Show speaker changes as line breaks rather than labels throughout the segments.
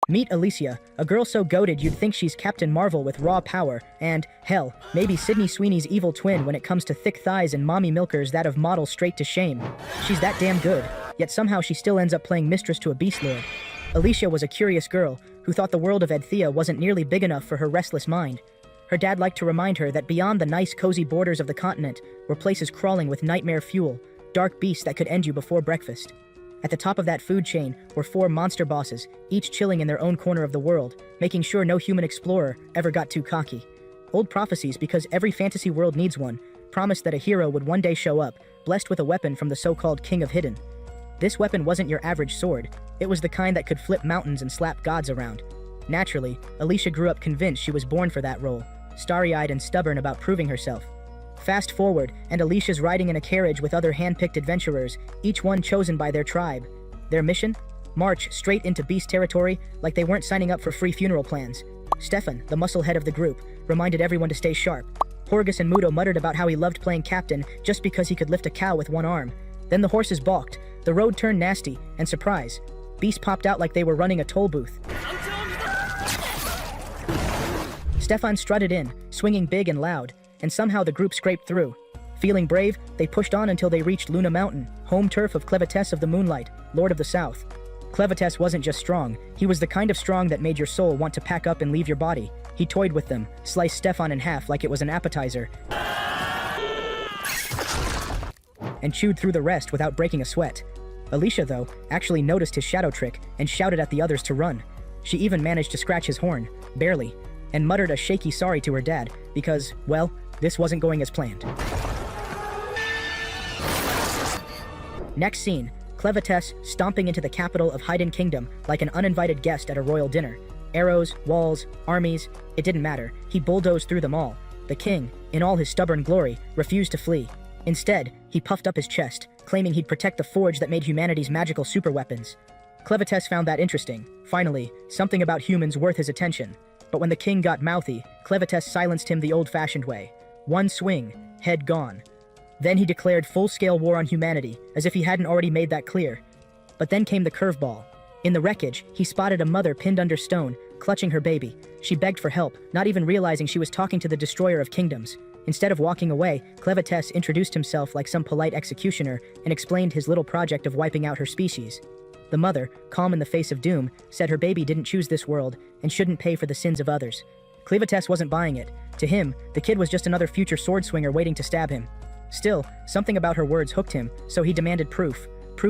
Meet Alicia, a girl so goated you'd think she's Captain Marvel with raw power, and, hell, maybe Sydney Sweeney's evil twin when it comes to thick thighs and mommy milkers that of model straight to shame. She's that damn good, yet somehow she still ends up playing mistress to a beast lord. Alicia was a curious girl who thought the world of Edthea wasn't nearly big enough for her restless mind. Her dad liked to remind her that beyond the nice cozy borders of the continent were places crawling with nightmare fuel, dark beasts that could end you before breakfast. At the top of that food chain were 4 monster bosses, each chilling in their own corner of the world, making sure no human explorer ever got too cocky. Old prophecies, because every fantasy world needs one, promised that a hero would one day show up, blessed with a weapon from the so-called King of Hidden. This weapon wasn't your average sword, it was the kind that could flip mountains and slap gods around. Naturally, Alicia grew up convinced she was born for that role, starry-eyed and stubborn about proving herself. Fast forward, and Alicia's riding in a carriage with other hand-picked adventurers, each one chosen by their tribe. Their mission? March straight into beast territory like they weren't signing up for free funeral plans. Stefan, the muscle head of the group, reminded everyone to stay sharp. Horgus and Mudo muttered about how he loved playing captain just because he could lift a cow with one arm. Then the horses balked, the road turned nasty, and surprise, beasts popped out like they were running a toll booth. Stefan strutted in, swinging big and loud, and somehow the group scraped through. Feeling brave, they pushed on until they reached Luna Mountain, home turf of Clevatess of the Moonlight, Lord of the South. Clevatess wasn't just strong, he was the kind of strong that made your soul want to pack up and leave your body. He toyed with them, sliced Stefan in half like it was an appetizer, and chewed through the rest without breaking a sweat. Alicia, though, actually noticed his shadow trick and shouted at the others to run. She even managed to scratch his horn, barely, and muttered a shaky sorry to her dad, because, well, this wasn't going as planned. Next scene, Clevatess stomping into the capital of Hidden Kingdom like an uninvited guest at a royal dinner. Arrows, walls, armies, it didn't matter. He bulldozed through them all. The king, in all his stubborn glory, refused to flee. Instead, he puffed up his chest, claiming he'd protect the forge that made humanity's magical superweapons. Clevatess found that interesting. Finally, something about humans worth his attention. But when the king got mouthy, Clevatess silenced him the old-fashioned way. One swing, head gone. Then he declared full-scale war on humanity, as if he hadn't already made that clear. But then came the curveball. In the wreckage, he spotted a mother pinned under stone, clutching her baby. She begged for help, not even realizing she was talking to the destroyer of kingdoms. Instead of walking away, Clevatess introduced himself like some polite executioner and explained his little project of wiping out her species. The mother, calm in the face of doom, said her baby didn't choose this world and shouldn't pay for the sins of others. Clevatess wasn't buying it. To him, the kid was just another future sword swinger waiting to stab him. Still, something about her words hooked him, so he demanded proof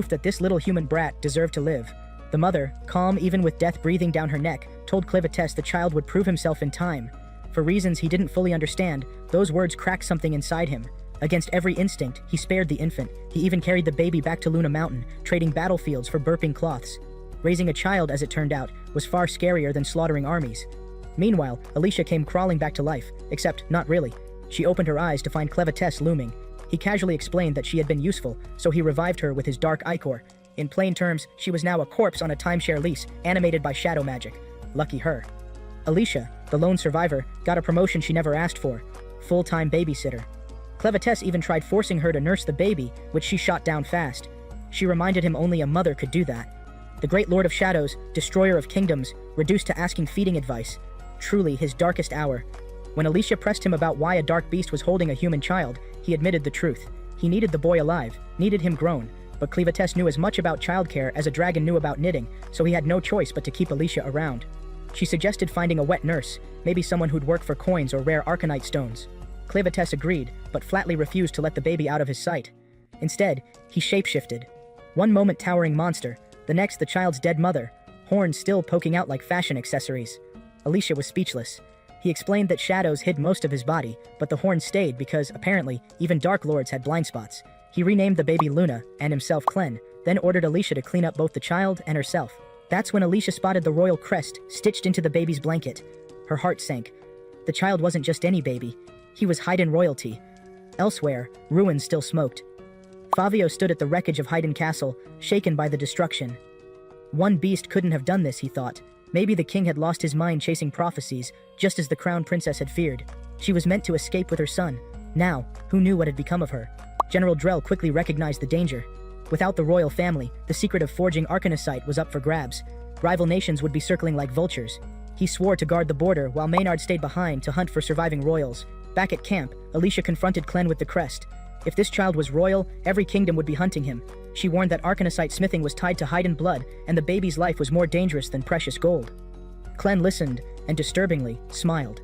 that this little human brat deserved to live. The mother, calm even with death breathing down her neck, told Clevatess the child would prove himself in time. For reasons he didn't fully understand, those words cracked something inside him. Against every instinct, he spared the infant. He even carried the baby back to Luna Mountain, trading battlefields for burping cloths. Raising a child, as it turned out, was far scarier than slaughtering armies. Meanwhile, Alicia came crawling back to life, except not really. She opened her eyes to find Clevatess looming. He casually explained that she had been useful, so he revived her with his dark ichor. In plain terms, she was now a corpse on a timeshare lease, animated by shadow magic. Lucky her. Alicia, the lone survivor, got a promotion she never asked for. Full-time babysitter. Clevatess even tried forcing her to nurse the baby, which she shot down fast. She reminded him only a mother could do that. The great Lord of Shadows, destroyer of kingdoms, reduced to asking feeding advice. Truly his darkest hour. When Alicia pressed him about why a dark beast was holding a human child, he admitted the truth. He needed the boy alive, needed him grown, but Clevatess knew as much about childcare as a dragon knew about knitting, so he had no choice but to keep Alicia around. She suggested finding a wet nurse, maybe someone who'd work for coins or rare arcanite stones. Clevatess agreed, but flatly refused to let the baby out of his sight. Instead, he shapeshifted. One moment towering monster, the next the child's dead mother, horns still poking out like fashion accessories. Alicia was speechless. He explained that shadows hid most of his body, but the horns stayed because, apparently, even Dark Lords had blind spots. He renamed the baby Luna, and himself Clen, then ordered Alicia to clean up both the child and herself. That's when Alicia spotted the royal crest stitched into the baby's blanket. Her heart sank. The child wasn't just any baby. He was Hidden royalty. Elsewhere, ruins still smoked. Fabio stood at the wreckage of Hidden Castle, shaken by the destruction. One beast couldn't have done this, he thought. Maybe the king had lost his mind chasing prophecies, just as the crown princess had feared. She was meant to escape with her son. Now, who knew what had become of her? General Drell quickly recognized the danger. Without the royal family, the secret of forging arcanite was up for grabs. rival nations would be circling like vultures. He swore to guard the border while Maynard stayed behind to hunt for surviving royals. Back at camp, Alicia confronted Clem with the crest. If this child was royal, every kingdom would be hunting him. She warned that arcanocite smithing was tied to Haydn blood, and the baby's life was more dangerous than precious gold. Clem listened, and disturbingly, smiled.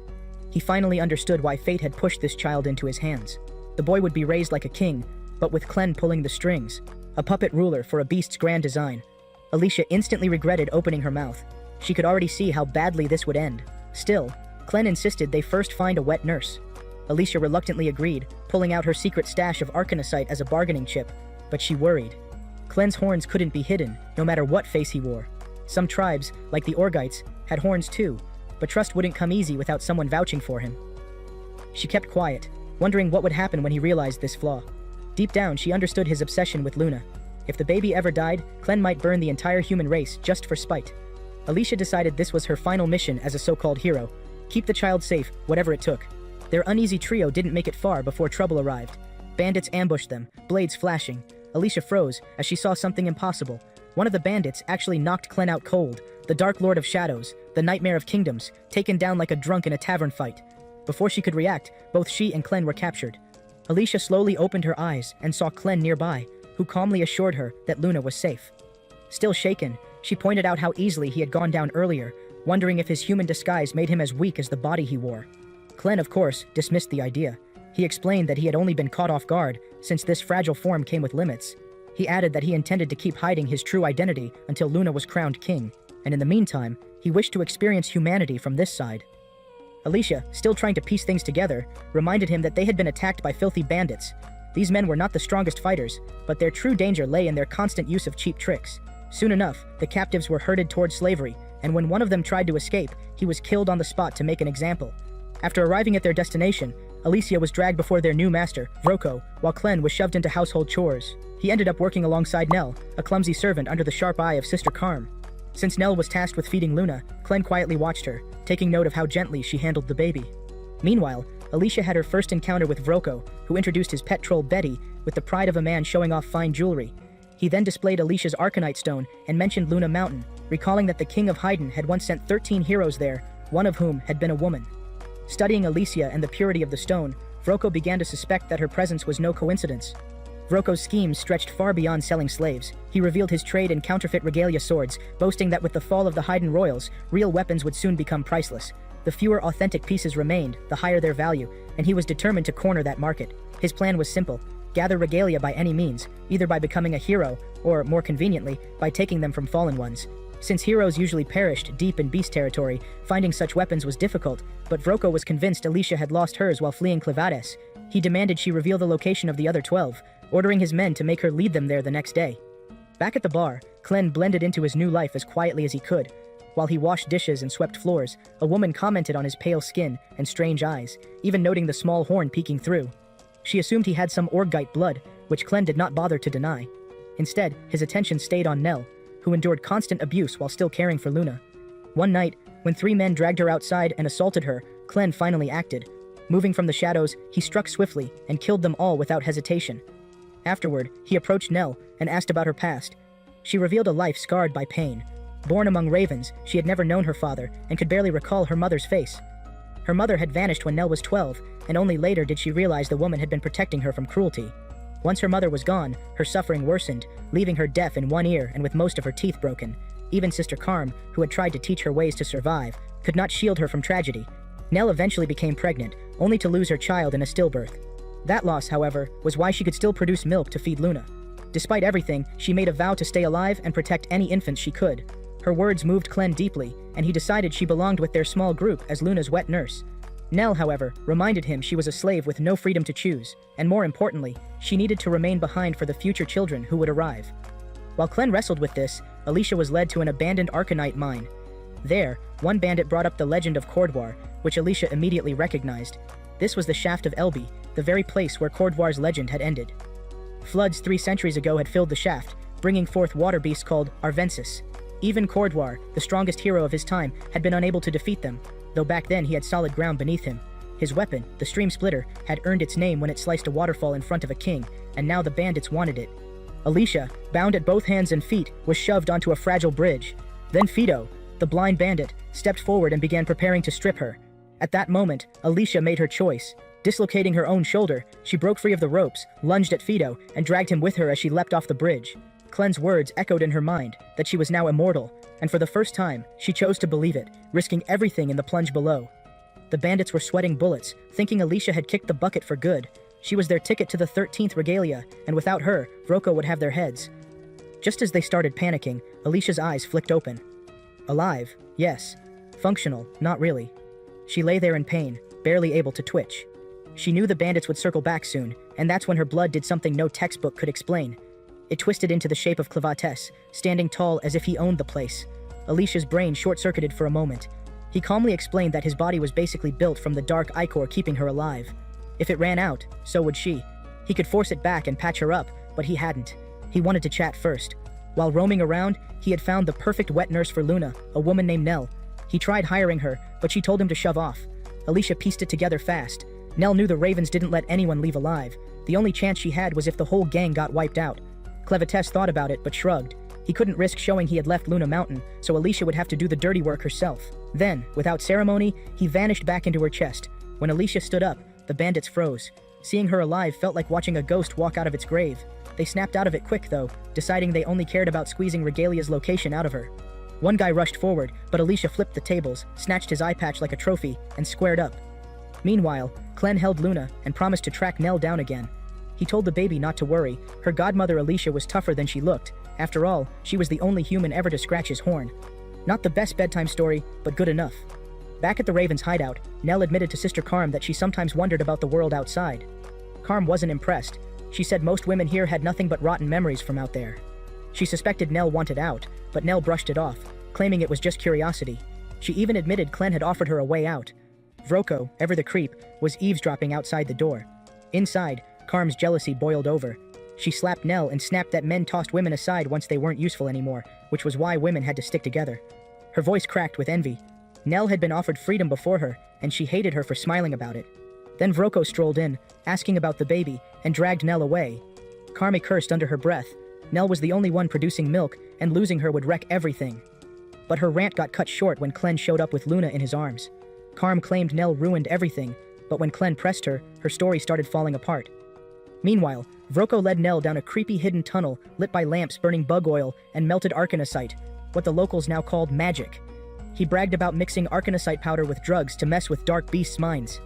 He finally understood why fate had pushed this child into his hands. The boy would be raised like a king, but with Clem pulling the strings. A puppet ruler for a beast's grand design. Alicia instantly regretted opening her mouth. She could already see how badly this would end. Still, Clem insisted they first find a wet nurse. Alicia reluctantly agreed, pulling out her secret stash of arcanocite as a bargaining chip, but she worried. Clem's horns couldn't be hidden, no matter what face he wore. Some tribes, like the Orgites, had horns too, but trust wouldn't come easy without someone vouching for him. She kept quiet, wondering what would happen when he realized this flaw. Deep down, she understood his obsession with Luna. If the baby ever died, Clem might burn the entire human race just for spite. Alicia decided this was her final mission as a so-called hero. Keep the child safe, whatever it took. Their uneasy trio didn't make it far before trouble arrived. Bandits ambushed them, blades flashing. Alicia froze as she saw something impossible. One of the bandits actually knocked Clem out cold, the Dark Lord of Shadows, the Nightmare of Kingdoms, taken down like a drunk in a tavern fight. Before she could react, both she and Clem were captured. Alicia slowly opened her eyes and saw Clem nearby, who calmly assured her that Luna was safe. Still shaken, she pointed out how easily he had gone down earlier, wondering if his human disguise made him as weak as the body he wore. Clem, of course, dismissed the idea. He explained that he had only been caught off guard, since this fragile form came with limits. He added that he intended to keep hiding his true identity until Luna was crowned king, and in the meantime, he wished to experience humanity from this side. Alicia, still trying to piece things together, reminded him that they had been attacked by filthy bandits. These men were not the strongest fighters, but their true danger lay in their constant use of cheap tricks. Soon enough, the captives were herded toward slavery, and when one of them tried to escape, he was killed on the spot to make an example. After arriving at their destination, Alicia was dragged before their new master, Vroko, while Clem was shoved into household chores. He ended up working alongside Nell, a clumsy servant under the sharp eye of Sister Carm. Since Nell was tasked with feeding Luna, Clem quietly watched her, taking note of how gently she handled the baby. Meanwhile, Alicia had her first encounter with Vroko, who introduced his pet troll Betty with the pride of a man showing off fine jewelry. He then displayed Alicia's Arcanite stone and mentioned Luna Mountain, recalling that the king of Haydn had once sent 13 heroes there, one of whom had been a woman. Studying Alicia and the purity of the stone, Vroko began to suspect that her presence was no coincidence. Vroko's schemes stretched far beyond selling slaves. He revealed his trade in counterfeit regalia swords, boasting that with the fall of the Haydn royals, real weapons would soon become priceless. The fewer authentic pieces remained, the higher their value, and he was determined to corner that market. His plan was simple: gather regalia by any means, either by becoming a hero, or, more conveniently, by taking them from fallen ones. Since heroes usually perished deep in beast territory, finding such weapons was difficult, but Vroko was convinced Alicia had lost hers while fleeing Clevatess. He demanded she reveal the location of the other 12, ordering his men to make her lead them there the next day. Back at the bar, Clem blended into his new life as quietly as he could. While he washed dishes and swept floors, a woman commented on his pale skin and strange eyes, even noting the small horn peeking through. She assumed he had some Orgite blood, which Clem did not bother to deny. Instead, his attention stayed on Nell, who endured constant abuse while still caring for Luna. One night, when 3 men dragged her outside and assaulted her, Clem finally acted. Moving from the shadows, he struck swiftly and killed them all without hesitation. Afterward, he approached Nell and asked about her past. She revealed a life scarred by pain. Born among ravens, she had never known her father and could barely recall her mother's face. Her mother had vanished when Nell was 12, and only later did she realize the woman had been protecting her from cruelty. Once her mother was gone, her suffering worsened, leaving her deaf in one ear and with most of her teeth broken. Even Sister Carm, who had tried to teach her ways to survive, could not shield her from tragedy. Nell eventually became pregnant, only to lose her child in a stillbirth. That loss, however, was why she could still produce milk to feed Luna. Despite everything, she made a vow to stay alive and protect any infants she could. Her words moved Clem deeply, and he decided she belonged with their small group as Luna's wet nurse. Nell, however, reminded him she was a slave with no freedom to choose, and more importantly, she needed to remain behind for the future children who would arrive. While Clem wrestled with this, Alicia was led to an abandoned Arcanite mine. There, one bandit brought up the legend of Cordoir, which Alicia immediately recognized. This was the shaft of Elbe, the very place where Cordoir's legend had ended. Floods 3 centuries ago had filled the shaft, bringing forth water beasts called Arvensis. Even Cordoir, the strongest hero of his time, had been unable to defeat them, though back then he had solid ground beneath him. His weapon, the Stream Splitter, had earned its name when it sliced a waterfall in front of a king, and now the bandits wanted it. Alicia, bound at both hands and feet, was shoved onto a fragile bridge. Then Fido, the blind bandit, stepped forward and began preparing to strip her. At that moment, Alicia made her choice. Dislocating her own shoulder, she broke free of the ropes, lunged at Fido, and dragged him with her as she leapt off the bridge. Clen's words echoed in her mind, that she was now immortal, and for the first time, she chose to believe it, risking everything in the plunge below. The bandits were sweating bullets, thinking Alicia had kicked the bucket for good. She was their ticket to the 13th regalia, and without her, Vroko would have their heads. Just as they started panicking, Alicia's eyes flicked open. Alive, yes. Functional, not really. She lay there in pain, barely able to twitch. She knew the bandits would circle back soon, and that's when her blood did something no textbook could explain. It twisted into the shape of Clevatess, standing tall as if he owned the place. Alicia's brain short-circuited for a moment. He calmly explained that his body was basically built from the dark ichor keeping her alive. If it ran out, so would she. He could force it back and patch her up, but he hadn't. He wanted to chat first. While roaming around, he had found the perfect wet nurse for Luna, a woman named Nell. He tried hiring her, but she told him to shove off. Alicia pieced it together fast. Nell knew the Ravens didn't let anyone leave alive. The only chance she had was if the whole gang got wiped out. Clevatess thought about it but shrugged. He couldn't risk showing he had left Luna Mountain, so Alicia would have to do the dirty work herself. Then, without ceremony, he vanished back into her chest. When Alicia stood up, the bandits froze. Seeing her alive felt like watching a ghost walk out of its grave. They snapped out of it quick though, deciding they only cared about squeezing Regalia's location out of her. One guy rushed forward, but Alicia flipped the tables, snatched his eye patch like a trophy, and squared up. Meanwhile, Clen held Luna and promised to track Nell down again. He told the baby not to worry. Her godmother Alicia was tougher than she looked. After all, she was the only human ever to scratch his horn. Not the best bedtime story, but good enough. Back at the Ravens' hideout, Nell admitted to Sister Carm that she sometimes wondered about the world outside. Carm wasn't impressed. She said most women here had nothing but rotten memories from out there. She suspected Nell wanted out, but Nell brushed it off, claiming it was just curiosity. She even admitted Clen had offered her a way out. Vroko, ever the creep, was eavesdropping outside the door. Inside, Carm's jealousy boiled over. She slapped Nell and snapped that men tossed women aside once they weren't useful anymore, which was why women had to stick together. Her voice cracked with envy. Nell had been offered freedom before her, and she hated her for smiling about it. Then Vroko strolled in, asking about the baby, and dragged Nell away. Carmi cursed under her breath. Nell was the only one producing milk, and losing her would wreck everything. But her rant got cut short when Clen showed up with Luna in his arms. Carm claimed Nell ruined everything, but when Clen pressed her, her story started falling apart. Meanwhile, Vroko led Nell down a creepy hidden tunnel lit by lamps burning bug oil and melted arcanosite, what the locals now called magic. He bragged about mixing arcanosite powder with drugs to mess with dark beasts' minds.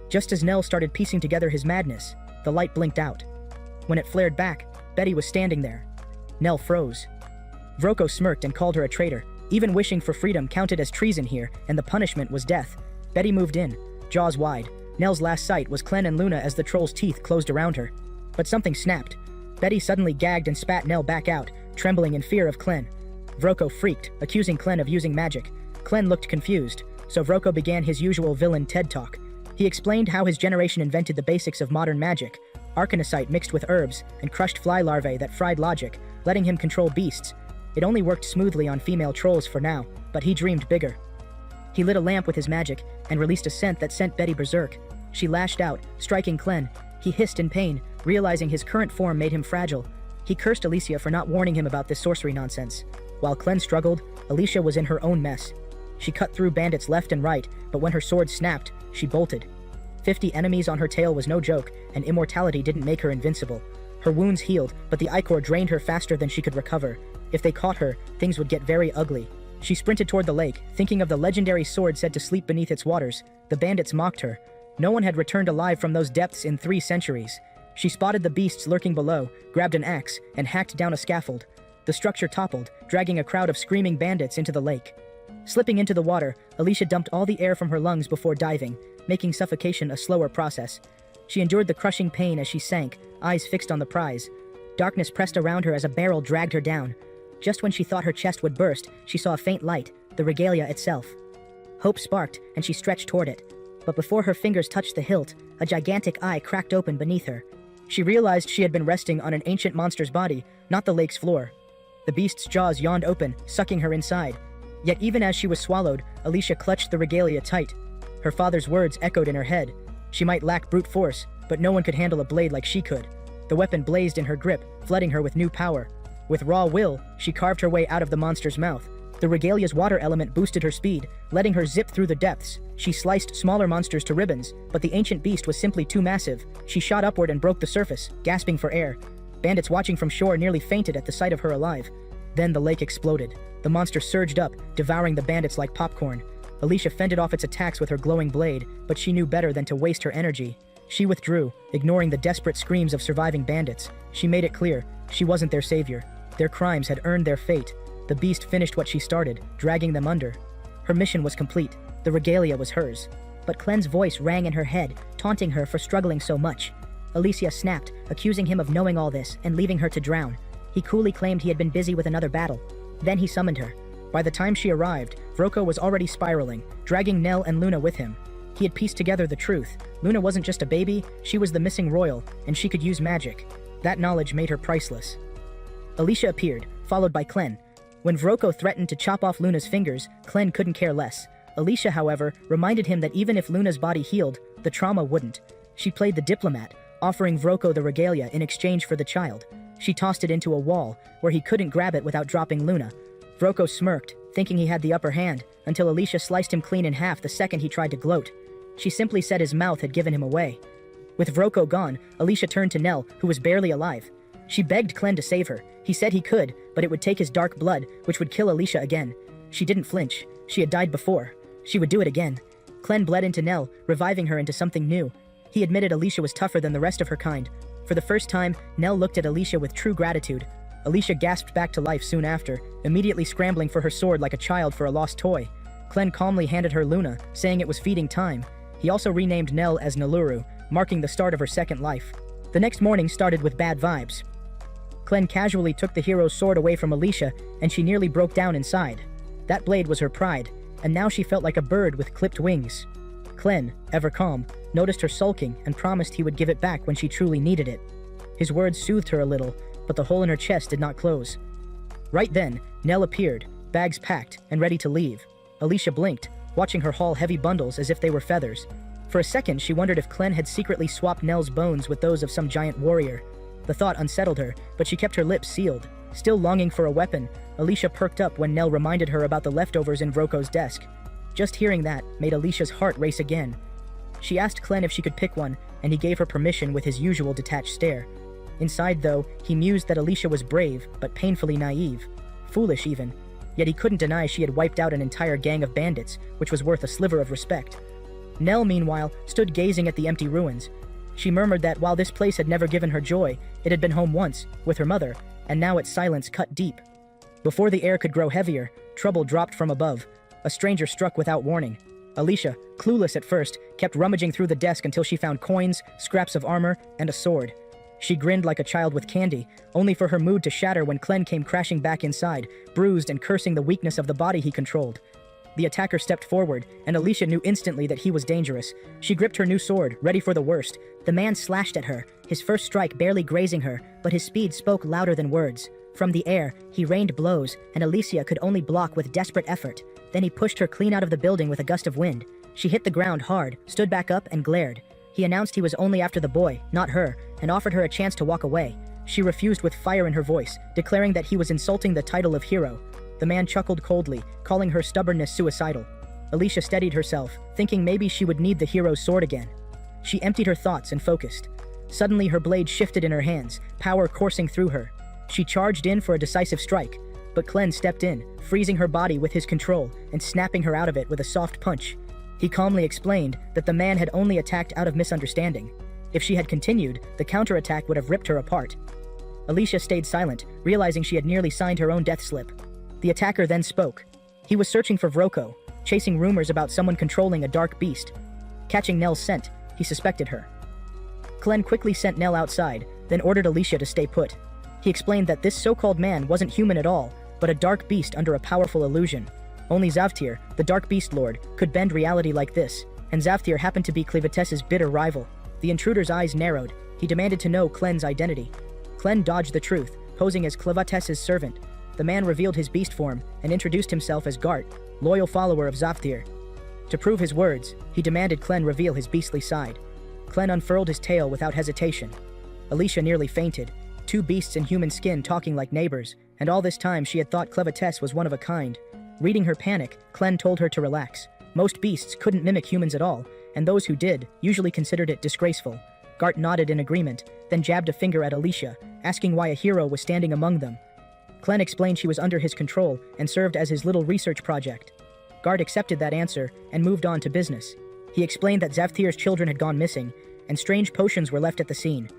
Just as Nell started piecing together his madness, the light blinked out. When it flared back, Betty was standing there. Nell froze. Vroko smirked and called her a traitor. Even wishing for freedom counted as treason here, and the punishment was death. Betty moved in, jaws wide. Nell's last sight was Clen and Luna as the troll's teeth closed around her. But something snapped. Betty suddenly gagged and spat Nell back out, trembling in fear of Clen. Vroko freaked, accusing Clen of using magic. Clen looked confused, so Vroko began his usual villain TED Talk. He explained how his generation invented the basics of modern magic, arcanosite mixed with herbs, and crushed fly larvae that fried logic, letting him control beasts. It only worked smoothly on female trolls for now, but he dreamed bigger. He lit a lamp with his magic, and released a scent that sent Betty berserk. She lashed out, striking Clen. He hissed in pain, realizing his current form made him fragile. He cursed Alicia for not warning him about this sorcery nonsense. While Clen struggled, Alicia was in her own mess. She cut through bandits left and right, but when her sword snapped, she bolted. 50 enemies on her tail was no joke, and immortality didn't make her invincible. Her wounds healed, but the ichor drained her faster than she could recover. If they caught her, things would get very ugly. She sprinted toward the lake, thinking of the legendary sword said to sleep beneath its waters. The bandits mocked her. No one had returned alive from those depths in 3 centuries. She spotted the beasts lurking below, grabbed an axe, and hacked down a scaffold. The structure toppled, dragging a crowd of screaming bandits into the lake. Slipping into the water, Alicia dumped all the air from her lungs before diving, making suffocation a slower process. She endured the crushing pain as she sank, eyes fixed on the prize. Darkness pressed around her as a barrel dragged her down. Just when she thought her chest would burst, she saw a faint light, the regalia itself. Hope sparked, and she stretched toward it. But before her fingers touched the hilt, a gigantic eye cracked open beneath her. She realized she had been resting on an ancient monster's body, not the lake's floor. The beast's jaws yawned open, sucking her inside. Yet even as she was swallowed, Alicia clutched the regalia tight. Her father's words echoed in her head. She might lack brute force, but no one could handle a blade like she could. The weapon blazed in her grip, flooding her with new power. With raw will, she carved her way out of the monster's mouth. The regalia's water element boosted her speed, letting her zip through the depths. She sliced smaller monsters to ribbons, but the ancient beast was simply too massive. She shot upward and broke the surface, gasping for air. Bandits watching from shore nearly fainted at the sight of her alive. Then the lake exploded. The monster surged up, devouring the bandits like popcorn. Alicia fended off its attacks with her glowing blade, but she knew better than to waste her energy. She withdrew, ignoring the desperate screams of surviving bandits. She made it clear, she wasn't their savior. Their crimes had earned their fate. The beast finished what she started, dragging them under. Her mission was complete. The regalia was hers. But Clen's voice rang in her head, taunting her for struggling so much. Alicia snapped, accusing him of knowing all this and leaving her to drown. He coolly claimed he had been busy with another battle. Then he summoned her. By the time she arrived, Vroko was already spiraling, dragging Nell and Luna with him. He had pieced together the truth. Luna wasn't just a baby, she was the missing royal, and she could use magic. That knowledge made her priceless. Alicia appeared, followed by Clen. When Vroko threatened to chop off Luna's fingers, Clen couldn't care less. Alicia, however, reminded him that even if Luna's body healed, the trauma wouldn't. She played the diplomat, offering Vroko the regalia in exchange for the child. She tossed it into a wall, where he couldn't grab it without dropping Luna. Vroko smirked, thinking he had the upper hand, until Alicia sliced him clean in half the second he tried to gloat. She simply said his mouth had given him away. With Vroko gone, Alicia turned to Nell, who was barely alive. She begged Clen to save her. He said he could, but it would take his dark blood, which would kill Alicia again. She didn't flinch. She had died before. She would do it again. Clen bled into Nell, reviving her into something new. He admitted Alicia was tougher than the rest of her kind. For the first time, Nell looked at Alicia with true gratitude. Alicia gasped back to life soon after, immediately scrambling for her sword like a child for a lost toy. Clen calmly handed her Luna, saying it was feeding time. He also renamed Nell as Naluru, marking the start of her second life. The next morning started with bad vibes. Clen casually took the hero's sword away from Alicia, and she nearly broke down inside. That blade was her pride, and now she felt like a bird with clipped wings. Clen, ever calm, noticed her sulking and promised he would give it back when she truly needed it. His words soothed her a little, but the hole in her chest did not close. Right then, Nell appeared, bags packed and ready to leave. Alicia blinked, watching her haul heavy bundles as if they were feathers. For a second, she wondered if Clen had secretly swapped Nell's bones with those of some giant warrior. The thought unsettled her, but she kept her lips sealed. Still longing for a weapon, Alicia perked up when Nell reminded her about the leftovers in Vroko's desk. Just hearing that made Alicia's heart race again. She asked Clen if she could pick one, and he gave her permission with his usual detached stare. Inside, though, he mused that Alicia was brave, but painfully naive. Foolish, even. Yet he couldn't deny she had wiped out an entire gang of bandits, which was worth a sliver of respect. Nell, meanwhile, stood gazing at the empty ruins. She murmured that while this place had never given her joy, it had been home once, with her mother, and now its silence cut deep. Before the air could grow heavier, trouble dropped from above. A stranger struck without warning. Alicia, clueless at first, kept rummaging through the desk until she found coins, scraps of armor, and a sword. She grinned like a child with candy, only for her mood to shatter when Clen came crashing back inside, bruised and cursing the weakness of the body he controlled. The attacker stepped forward, and Alicia knew instantly that he was dangerous. She gripped her new sword, ready for the worst. The man slashed at her, his first strike barely grazing her, but his speed spoke louder than words. From the air, he rained blows, and Alicia could only block with desperate effort. Then he pushed her clean out of the building with a gust of wind. She hit the ground hard, stood back up, and glared. He announced he was only after the boy, not her, and offered her a chance to walk away. She refused with fire in her voice, declaring that he was insulting the title of hero. The man chuckled coldly, calling her stubbornness suicidal. Alicia steadied herself, thinking maybe she would need the hero's sword again. She emptied her thoughts and focused. Suddenly her blade shifted in her hands, power coursing through her. She charged in for a decisive strike, but Clen stepped in, freezing her body with his control and snapping her out of it with a soft punch. He calmly explained that the man had only attacked out of misunderstanding. If she had continued, the counterattack would have ripped her apart. Alicia stayed silent, realizing she had nearly signed her own death slip. The attacker then spoke. He was searching for Vroko, chasing rumors about someone controlling a dark beast. Catching Nell's scent, he suspected her. Clen quickly sent Nell outside, then ordered Alicia to stay put. He explained that this so-called man wasn't human at all, but a dark beast under a powerful illusion. Only Zavtir, the Dark Beast Lord, could bend reality like this, and Zavtir happened to be Clevatess's bitter rival. The intruder's eyes narrowed. He demanded to know Clen's identity. Clen dodged the truth, posing as Clevatess's servant. The man revealed his beast form and introduced himself as Gart, loyal follower of Zavtir. To prove his words, he demanded Clen reveal his beastly side. Clen unfurled his tail without hesitation. Alicia nearly fainted, two beasts in human skin talking like neighbors, and all this time she had thought Clevatess was one of a kind. Reading her panic, Clem told her to relax. Most beasts couldn't mimic humans at all, and those who did usually considered it disgraceful. Gart nodded in agreement, then jabbed a finger at Alicia, asking why a hero was standing among them. Clem explained she was under his control and served as his little research project. Gart accepted that answer and moved on to business. He explained that Zavthir's children had gone missing, and strange potions were left at the scene.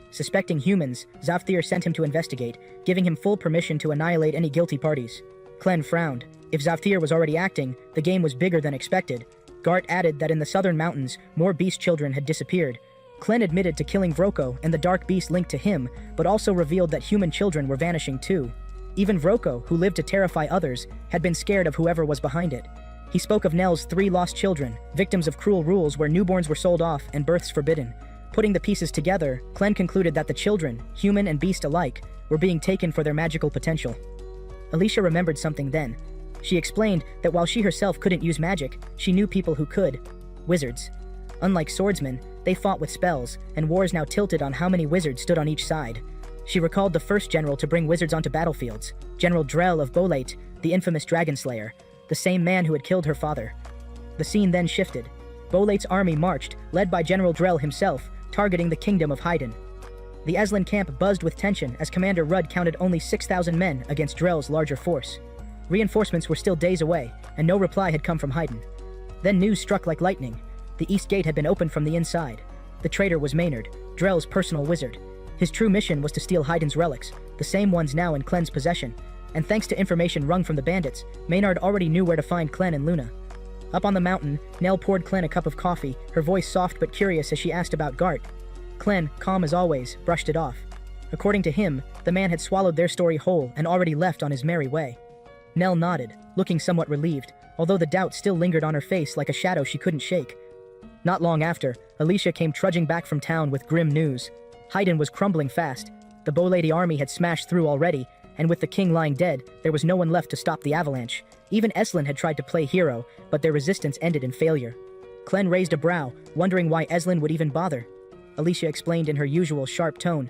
Suspecting humans, Zavthir sent him to investigate, giving him full permission to annihilate any guilty parties. Clem frowned. If Zavthir was already acting, the game was bigger than expected. Gart added that in the southern mountains, more beast children had disappeared. Clem admitted to killing Vroko and the dark beast linked to him, but also revealed that human children were vanishing too. Even Vroko, who lived to terrify others, had been scared of whoever was behind it. He spoke of Nell's 3 lost children, victims of cruel rules where newborns were sold off and births forbidden. Putting the pieces together, Clem concluded that the children, human and beast alike, were being taken for their magical potential. Alicia remembered something then. She explained that while she herself couldn't use magic, she knew people who could. Wizards. Unlike swordsmen, they fought with spells, and wars now tilted on how many wizards stood on each side. She recalled the first general to bring wizards onto battlefields, General Drell of Bolate, the infamous dragon slayer, the same man who had killed her father. The scene then shifted. Bolate's army marched, led by General Drell himself, targeting the kingdom of Haydn. The Eslin camp buzzed with tension as Commander Rudd counted only 6,000 men against Drell's larger force. Reinforcements were still days away, and no reply had come from Haydn. Then news struck like lightning. The east gate had been opened from the inside. The traitor was Maynard, Drell's personal wizard. His true mission was to steal Haydn's relics, the same ones now in Clem's possession, and thanks to information wrung from the bandits, Maynard already knew where to find Clem and Luna. Up on the mountain, Nell poured Clem a cup of coffee, her voice soft but curious as she asked about Gart. Clem, calm as always, brushed it off. According to him, the man had swallowed their story whole and already left on his merry way. Nell nodded, looking somewhat relieved, although the doubt still lingered on her face like a shadow she couldn't shake. Not long after, Alicia came trudging back from town with grim news. Haydn was crumbling fast. The Bolady army had smashed through already, and with the king lying dead, there was no one left to stop the avalanche. Even Eslin had tried to play hero, but their resistance ended in failure. Clem raised a brow, wondering why Eslin would even bother. Alicia explained in her usual sharp tone.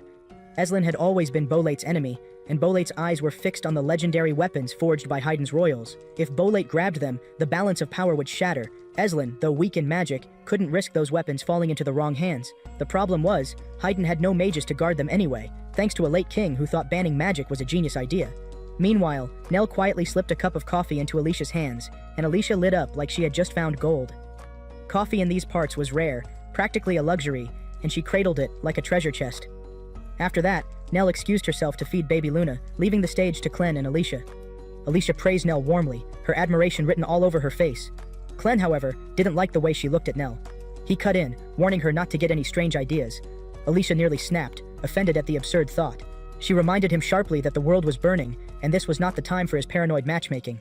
Eslin had always been Bolate's enemy, and Bolate's eyes were fixed on the legendary weapons forged by Haydn's royals. If Bolate grabbed them, the balance of power would shatter. Eslin, though weak in magic, couldn't risk those weapons falling into the wrong hands. The problem was, Haydn had no mages to guard them anyway, thanks to a late king who thought banning magic was a genius idea. Meanwhile, Nell quietly slipped a cup of coffee into Alicia's hands, and Alicia lit up like she had just found gold. Coffee in these parts was rare, practically a luxury, and she cradled it like a treasure chest. After that, Nell excused herself to feed baby Luna, leaving the stage to Clem and Alicia. Alicia praised Nell warmly, her admiration written all over her face. Clem, however, didn't like the way she looked at Nell. He cut in, warning her not to get any strange ideas. Alicia nearly snapped, offended at the absurd thought. She reminded him sharply that the world was burning, and this was not the time for his paranoid matchmaking.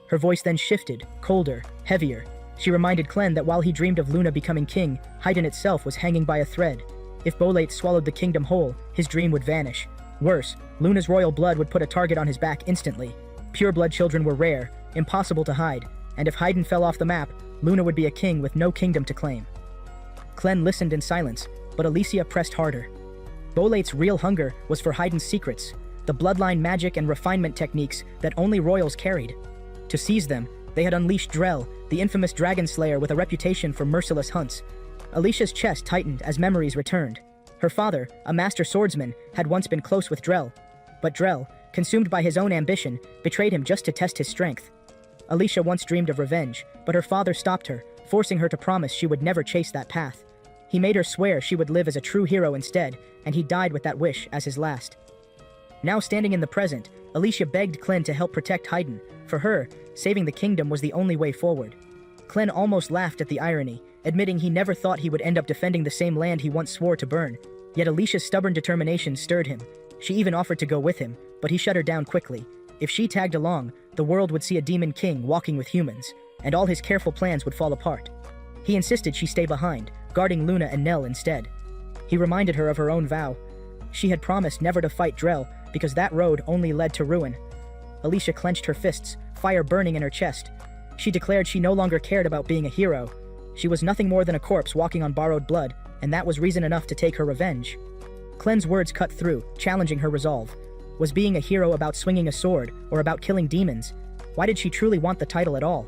Her voice then shifted, colder, heavier. She reminded Clem that while he dreamed of Luna becoming king, Haydn itself was hanging by a thread. If Bolate swallowed the kingdom whole, his dream would vanish. Worse, Luna's royal blood would put a target on his back instantly. Pure-blood children were rare, impossible to hide, and if Haydn fell off the map, Luna would be a king with no kingdom to claim. Clem listened in silence, but Alicia pressed harder. Bolate's real hunger was for Haydn's secrets, the bloodline magic and refinement techniques that only royals carried. To seize them, they had unleashed Drell, the infamous dragon slayer with a reputation for merciless hunts. Alicia's chest tightened as memories returned. Her father, a master swordsman, had once been close with Drell, but Drell, consumed by his own ambition, betrayed him just to test his strength. Alicia once dreamed of revenge, but her father stopped her, forcing her to promise she would never chase that path. He made her swear she would live as a true hero instead, and he died with that wish as his last. Now standing in the present, Alicia begged Clem to help protect Haydn. For her, saving the kingdom was the only way forward. Clem almost laughed at the irony, admitting he never thought he would end up defending the same land he once swore to burn. Yet Alicia's stubborn determination stirred him. She even offered to go with him, but he shut her down quickly. If she tagged along, the world would see a demon king walking with humans, and all his careful plans would fall apart. He insisted she stay behind, guarding Luna and Nell instead. He reminded her of her own vow. She had promised never to fight Drell, because that road only led to ruin. Alicia clenched her fists, fire burning in her chest. She declared she no longer cared about being a hero. She was nothing more than a corpse walking on borrowed blood, and that was reason enough to take her revenge. Clem's words cut through, challenging her resolve. Was being a hero about swinging a sword, or about killing demons? Why did she truly want the title at all?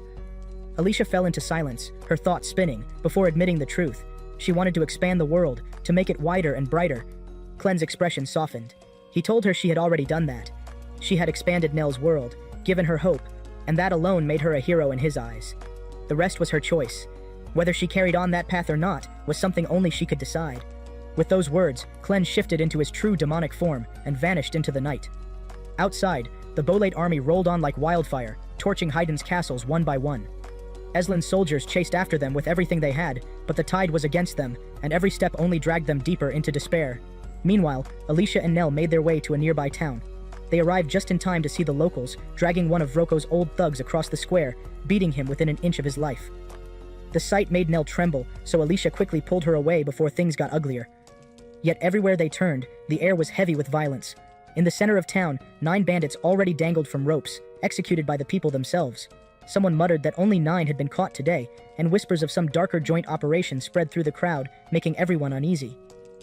Alicia fell into silence, her thoughts spinning, before admitting the truth. She wanted to expand the world, to make it wider and brighter. Clen's expression softened. He told her she had already done that. She had expanded Nell's world, given her hope, and that alone made her a hero in his eyes. The rest was her choice. Whether she carried on that path or not was something only she could decide. With those words, Clen shifted into his true demonic form and vanished into the night. Outside, the Bolate army rolled on like wildfire, torching Haydn's castles one by one. Eslin's soldiers chased after them with everything they had, but the tide was against them, and every step only dragged them deeper into despair. Meanwhile, Alicia and Nell made their way to a nearby town. They arrived just in time to see the locals dragging one of Rocco's old thugs across the square, beating him within an inch of his life. The sight made Nell tremble, so Alicia quickly pulled her away before things got uglier. Yet everywhere they turned, the air was heavy with violence. In the center of town, 9 bandits already dangled from ropes, executed by the people themselves. Someone muttered that only 9 had been caught today, and whispers of some darker joint operation spread through the crowd, making everyone uneasy.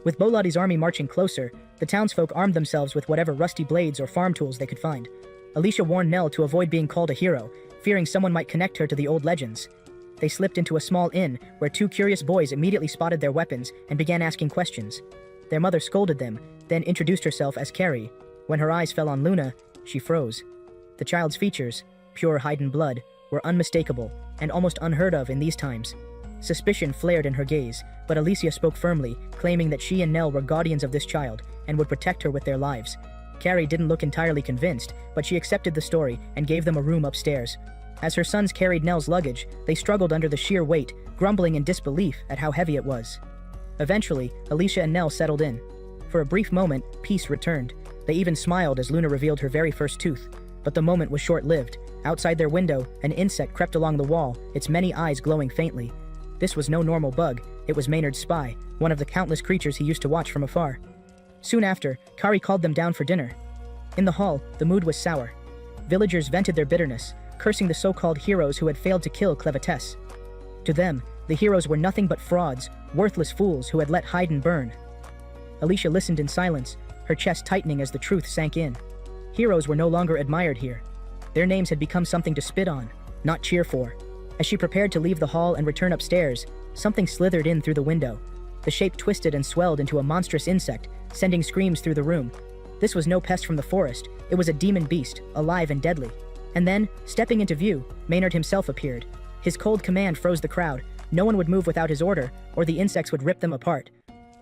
With Boladi's army marching closer, the townsfolk armed themselves with whatever rusty blades or farm tools they could find. Alicia warned Nell to avoid being called a hero, fearing someone might connect her to the old legends. They slipped into a small inn, where 2 curious boys immediately spotted their weapons and began asking questions. Their mother scolded them, then introduced herself as Carrie. When her eyes fell on Luna, she froze. The child's features, pure Haydn blood, were unmistakable and almost unheard of in these times. Suspicion flared in her gaze, but Alicia spoke firmly, claiming that she and Nell were guardians of this child and would protect her with their lives. Carrie didn't look entirely convinced, but she accepted the story and gave them a room upstairs. As her sons carried Nell's luggage, they struggled under the sheer weight, grumbling in disbelief at how heavy it was. Eventually, Alicia and Nell settled in. For a brief moment, peace returned. They even smiled as Luna revealed her very first tooth. But the moment was short-lived. Outside their window, an insect crept along the wall, its many eyes glowing faintly. This was no normal bug, it was Maynard's spy, one of the countless creatures he used to watch from afar. Soon after, Kari called them down for dinner. In the hall, the mood was sour. Villagers vented their bitterness, cursing the so-called heroes who had failed to kill Clevatess. To them, the heroes were nothing but frauds, worthless fools who had let Haydn burn. Alicia listened in silence, her chest tightening as the truth sank in. Heroes were no longer admired here. Their names had become something to spit on, not cheer for. As she prepared to leave the hall and return upstairs, something slithered in through the window. The shape twisted and swelled into a monstrous insect, sending screams through the room. This was no pest from the forest, it was a demon beast, alive and deadly. And then, stepping into view, Maynard himself appeared. His cold command froze the crowd. No one would move without his order, or the insects would rip them apart.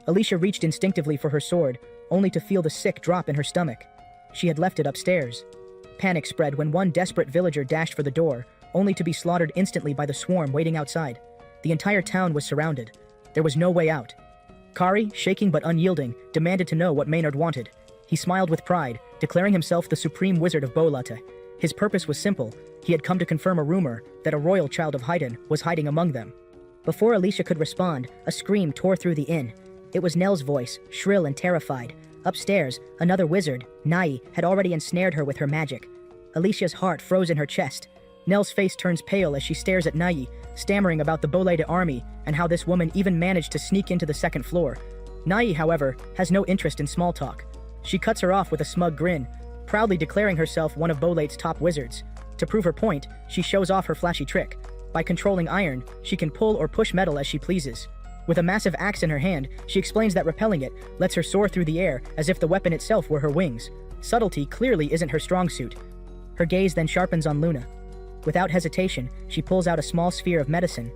Alicia reached instinctively for her sword, only to feel the sick drop in her stomach. She had left it upstairs. Panic spread when one desperate villager dashed for the door, only to be slaughtered instantly by the swarm waiting outside. The entire town was surrounded. There was no way out. Kari, shaking but unyielding, demanded to know what Maynard wanted. He smiled with pride, declaring himself the supreme wizard of Bolate. His purpose was simple. He had come to confirm a rumor that a royal child of Haydn was hiding among them. Before Alicia could respond, a scream tore through the inn. It was Nell's voice, shrill and terrified. Upstairs, another wizard, Nai, had already ensnared her with her magic. Alicia's heart froze in her chest. Nell's face turns pale as she stares at Nai, stammering about the Bolade army and how this woman even managed to sneak into the second floor. Nai, however, has no interest in small talk. She cuts her off with a smug grin, proudly declaring herself one of Bolate's top wizards. To prove her point, she shows off her flashy trick. By controlling iron, she can pull or push metal as she pleases. With a massive axe in her hand, she explains that repelling it lets her soar through the air as if the weapon itself were her wings. Subtlety clearly isn't her strong suit. Her gaze then sharpens on Luna. Without hesitation, she pulls out a small sphere of medicine.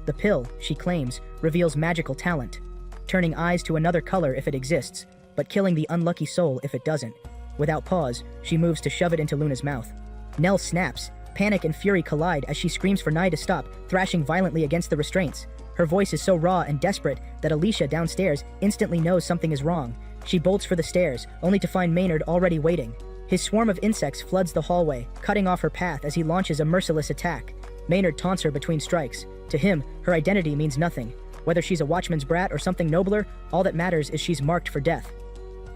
The pill, she claims, reveals magical talent, turning eyes to another color if it exists, but killing the unlucky soul if it doesn't. Without pause, she moves to shove it into Luna's mouth. Nell snaps. Panic and fury collide as she screams for Nai to stop, thrashing violently against the restraints. Her voice is so raw and desperate that Alicia downstairs instantly knows something is wrong. She bolts for the stairs, only to find Maynard already waiting. His swarm of insects floods the hallway, cutting off her path as he launches a merciless attack. Maynard taunts her between strikes. To him, her identity means nothing. Whether she's a watchman's brat or something nobler, all that matters is she's marked for death.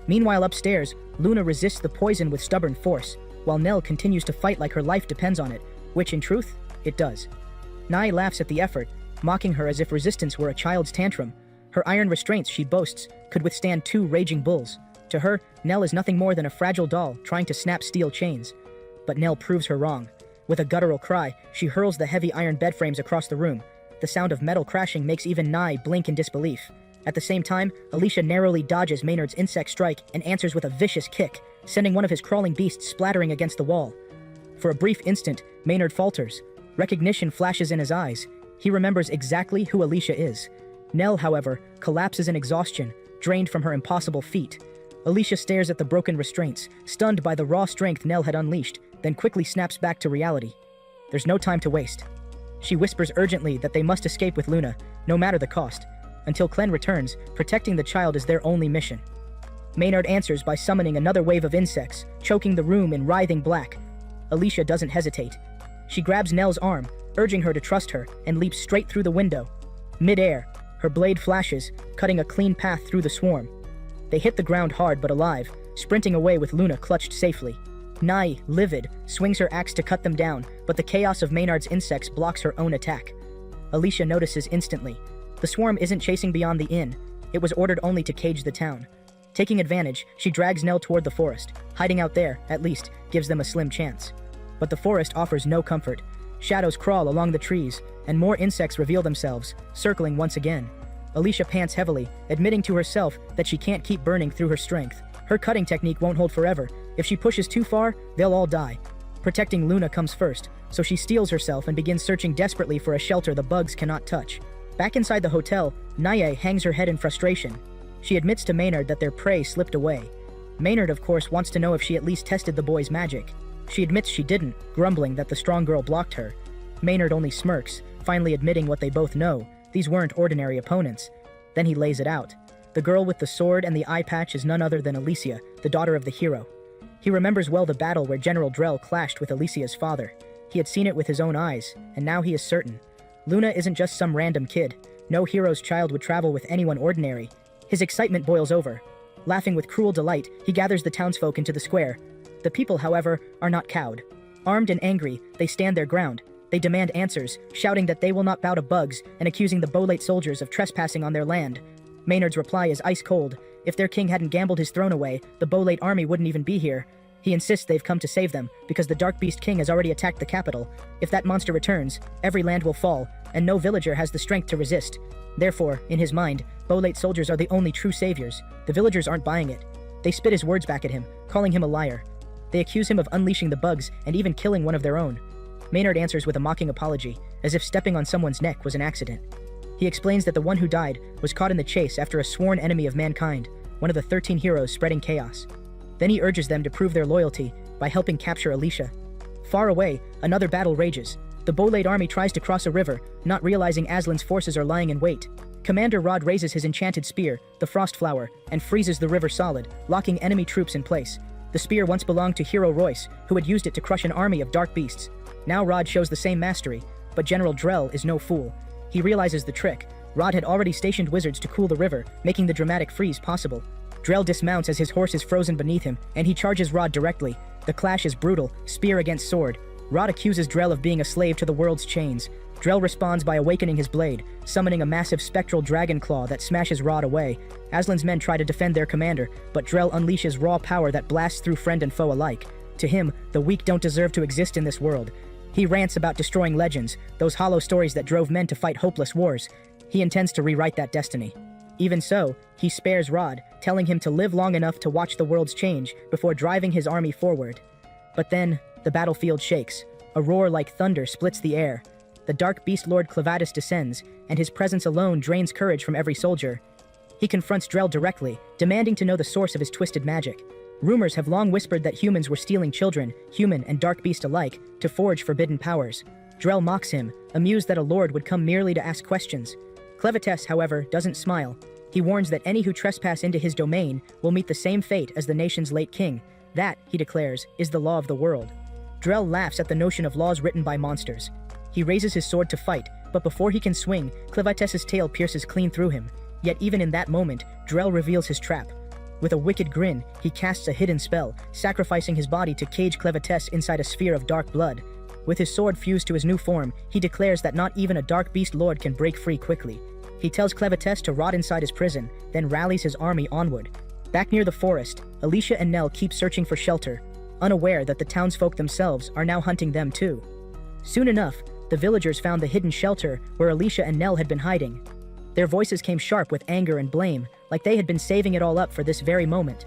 Meanwhile upstairs, Luna resists the poison with stubborn force, while Nell continues to fight like her life depends on it, which in truth, it does. Nai laughs at the effort, mocking her as if resistance were a child's tantrum. Her iron restraints, she boasts, could withstand 2 raging bulls. To her, Nell is nothing more than a fragile doll trying to snap steel chains. But Nell proves her wrong. With a guttural cry, she hurls the heavy iron bed frames across the room. The sound of metal crashing makes even Nye blink in disbelief. At the same time, Alicia narrowly dodges Maynard's insect strike and answers with a vicious kick, sending one of his crawling beasts splattering against the wall. For a brief instant, Maynard falters. Recognition flashes in his eyes. He remembers exactly who Alicia is. Nell, however, collapses in exhaustion, drained from her impossible feat. Alicia stares at the broken restraints, stunned by the raw strength Nell had unleashed, then quickly snaps back to reality. There's no time to waste. She whispers urgently that they must escape with Luna, no matter the cost. Until Clem returns, protecting the child is their only mission. Maynard answers by summoning another wave of insects, choking the room in writhing black. Alicia doesn't hesitate. She grabs Nell's arm, urging her to trust her, and leaps straight through the window. Mid-air, her blade flashes, cutting a clean path through the swarm. They hit the ground hard but alive, sprinting away with Luna clutched safely. Nye, livid, swings her axe to cut them down, but the chaos of Maynard's insects blocks her own attack. Alicia notices instantly. The swarm isn't chasing beyond the inn. It was ordered only to cage the town. Taking advantage, she drags Nell toward the forest. Hiding out there, at least, gives them a slim chance. But the forest offers no comfort. Shadows crawl along the trees, and more insects reveal themselves, circling once again. Alicia pants heavily, admitting to herself that she can't keep burning through her strength. Her cutting technique won't hold forever. If she pushes too far, they'll all die. Protecting Luna comes first, so she steels herself and begins searching desperately for a shelter the bugs cannot touch. Back inside the hotel, Nye hangs her head in frustration. She admits to Maynard that their prey slipped away. Maynard, of course, wants to know if she at least tested the boy's magic. She admits she didn't, grumbling that the strong girl blocked her. Maynard only smirks, finally admitting what they both know. These weren't ordinary opponents. Then he lays it out. The girl with the sword and the eye patch is none other than Alicia, the daughter of the hero. He remembers well the battle where General Drell clashed with Alicia's father. He had seen it with his own eyes, and now he is certain. Luna isn't just some random kid. No hero's child would travel with anyone ordinary. His excitement boils over. Laughing with cruel delight, he gathers the townsfolk into the square. The people, however, are not cowed. Armed and angry, they stand their ground. They demand answers, shouting that they will not bow to bugs and accusing the Bolate soldiers of trespassing on their land. Maynard's reply is ice cold. If their king hadn't gambled his throne away, the Bolate army wouldn't even be here. He insists they've come to save them, because the Dark Beast King has already attacked the capital. If that monster returns, every land will fall, and no villager has the strength to resist. Therefore, in his mind, Bolate soldiers are the only true saviors. The villagers aren't buying it. They spit his words back at him, calling him a liar. They accuse him of unleashing the bugs and even killing one of their own. Maynard answers with a mocking apology, as if stepping on someone's neck was an accident. He explains that the one who died was caught in the chase after a sworn enemy of mankind, one of the 13 heroes spreading chaos. Then he urges them to prove their loyalty by helping capture Alicia. Far away, another battle rages. The Bolate army tries to cross a river, not realizing Aslan's forces are lying in wait. Commander Rod raises his enchanted spear, the Frost Flower, and freezes the river solid, locking enemy troops in place. The spear once belonged to Hero Royce, who had used it to crush an army of dark beasts. Now Rod shows the same mastery, but General Drell is no fool. He realizes the trick. Rod had already stationed wizards to cool the river, making the dramatic freeze possible. Drell dismounts as his horse is frozen beneath him, and he charges Rod directly. The clash is brutal, spear against sword. Rod accuses Drell of being a slave to the world's chains. Drell responds by awakening his blade, summoning a massive spectral dragon claw that smashes Rod away. Aslan's men try to defend their commander, but Drell unleashes raw power that blasts through friend and foe alike. To him, the weak don't deserve to exist in this world. He rants about destroying legends, those hollow stories that drove men to fight hopeless wars. He intends to rewrite that destiny. Even so, he spares Rod, telling him to live long enough to watch the world's change before driving his army forward. But then, the battlefield shakes. A roar like thunder splits the air. The dark beast Lord Clevatess descends, and his presence alone drains courage from every soldier. He confronts Drell directly, demanding to know the source of his twisted magic. Rumors have long whispered that humans were stealing children, human and dark beast alike, to forge forbidden powers. Drell mocks him, amused that a lord would come merely to ask questions. Clevatess, however, doesn't smile. He warns that any who trespass into his domain will meet the same fate as the nation's late king. That, he declares, is the law of the world. Drell laughs at the notion of laws written by monsters. He raises his sword to fight, but before he can swing, Clevatess's tail pierces clean through him. Yet even in that moment, Drell reveals his trap. With a wicked grin, he casts a hidden spell, sacrificing his body to cage Clevatess inside a sphere of dark blood. With his sword fused to his new form, he declares that not even a dark beast lord can break free quickly. He tells Clevatess to rot inside his prison, then rallies his army onward. Back near the forest, Alicia and Nell keep searching for shelter, unaware that the townsfolk themselves are now hunting them too. Soon enough, the villagers found the hidden shelter where Alicia and Nell had been hiding. Their voices came sharp with anger and blame, like they had been saving it all up for this very moment.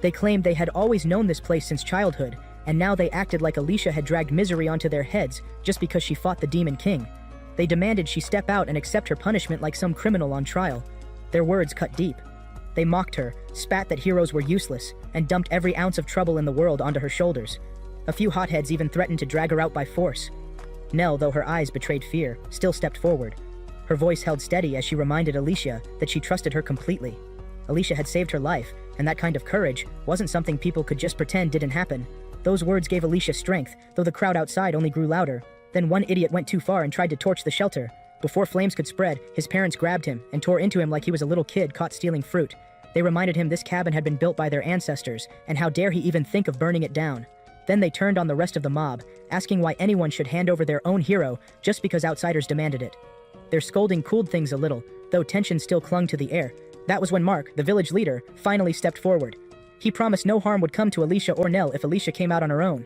They claimed they had always known this place since childhood, and now they acted like Alicia had dragged misery onto their heads just because she fought the Demon King. They demanded she step out and accept her punishment like some criminal on trial. Their words cut deep. They mocked her, spat that heroes were useless, and dumped every ounce of trouble in the world onto her shoulders. A few hotheads even threatened to drag her out by force. Nell, though her eyes betrayed fear, still stepped forward. Her voice held steady as she reminded Alicia that she trusted her completely. Alicia had saved her life, and that kind of courage wasn't something people could just pretend didn't happen. Those words gave Alicia strength, though the crowd outside only grew louder. Then one idiot went too far and tried to torch the shelter. Before flames could spread, his parents grabbed him and tore into him like he was a little kid caught stealing fruit. They reminded him this cabin had been built by their ancestors, and how dare he even think of burning it down. Then they turned on the rest of the mob, asking why anyone should hand over their own hero just because outsiders demanded it. Their scolding cooled things a little, though tension still clung to the air. That was when Mark, the village leader, finally stepped forward. He promised no harm would come to Alicia or Nell if Alicia came out on her own.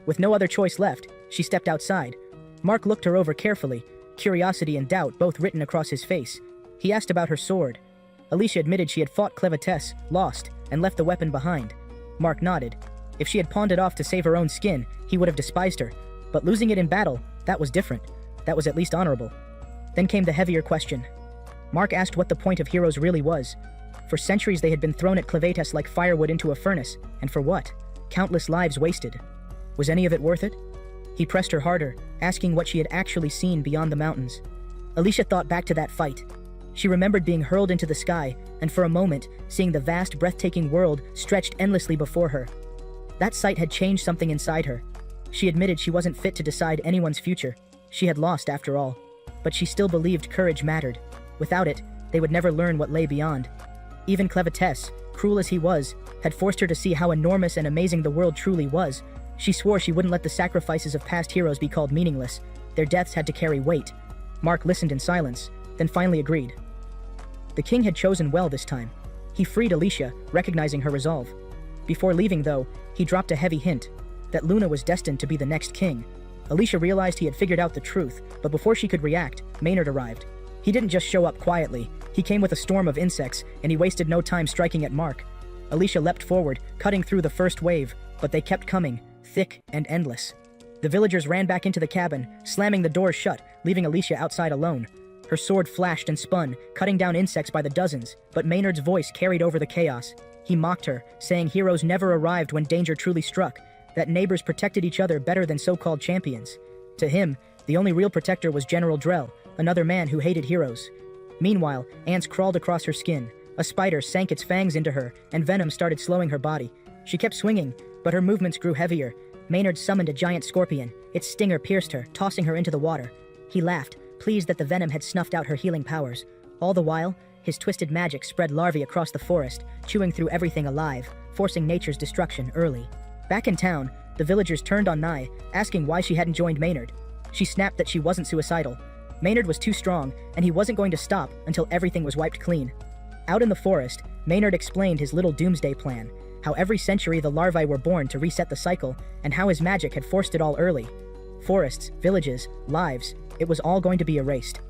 With no other choice left, she stepped outside. Mark looked her over carefully, curiosity and doubt both written across his face. He asked about her sword. Alicia admitted she had fought Clevatess, lost, and left the weapon behind. Mark nodded. If she had pawned it off to save her own skin, he would have despised her. But losing it in battle, that was different. That was at least honorable. Then came the heavier question. Mark asked what the point of heroes really was. For centuries they had been thrown at Clevatess like firewood into a furnace, and for what? Countless lives wasted. Was any of it worth it? He pressed her harder, asking what she had actually seen beyond the mountains. Alicia thought back to that fight. She remembered being hurled into the sky, and for a moment, seeing the vast, breathtaking world stretched endlessly before her. That sight had changed something inside her. She admitted she wasn't fit to decide anyone's future. She had lost after all. But she still believed courage mattered. Without it, they would never learn what lay beyond. Even Clevatess, cruel as he was, had forced her to see how enormous and amazing the world truly was. She swore she wouldn't let the sacrifices of past heroes be called meaningless. Their deaths had to carry weight. Mark listened in silence, then finally agreed. The king had chosen well this time. He freed Alicia, recognizing her resolve. Before leaving, though, he dropped a heavy hint that Luna was destined to be the next king. Alicia realized he had figured out the truth, but before she could react, Maynard arrived. He didn't just show up quietly. He came with a storm of insects, and he wasted no time striking at Mark. Alicia leapt forward, cutting through the first wave, but they kept coming, thick and endless. The villagers ran back into the cabin, slamming the doors shut, leaving Alicia outside alone. Her sword flashed and spun, cutting down insects by the dozens, but Maynard's voice carried over the chaos. He mocked her, saying heroes never arrived when danger truly struck, that neighbors protected each other better than so-called champions. To him, the only real protector was General Drell, another man who hated heroes. Meanwhile, ants crawled across her skin. A spider sank its fangs into her, and venom started slowing her body. She kept swinging, but her movements grew heavier. Maynard summoned a giant scorpion. Its stinger pierced her, tossing her into the water. He laughed, pleased that the venom had snuffed out her healing powers. All the while, his twisted magic spread larvae across the forest, chewing through everything alive, forcing nature's destruction early. Back in town, the villagers turned on Nye, asking why she hadn't joined Maynard. She snapped that she wasn't suicidal. Maynard was too strong, and he wasn't going to stop until everything was wiped clean. Out in the forest, Maynard explained his little doomsday plan, how every century the larvae were born to reset the cycle, and how his magic had forced it all early. Forests, villages, lives, it was all going to be erased.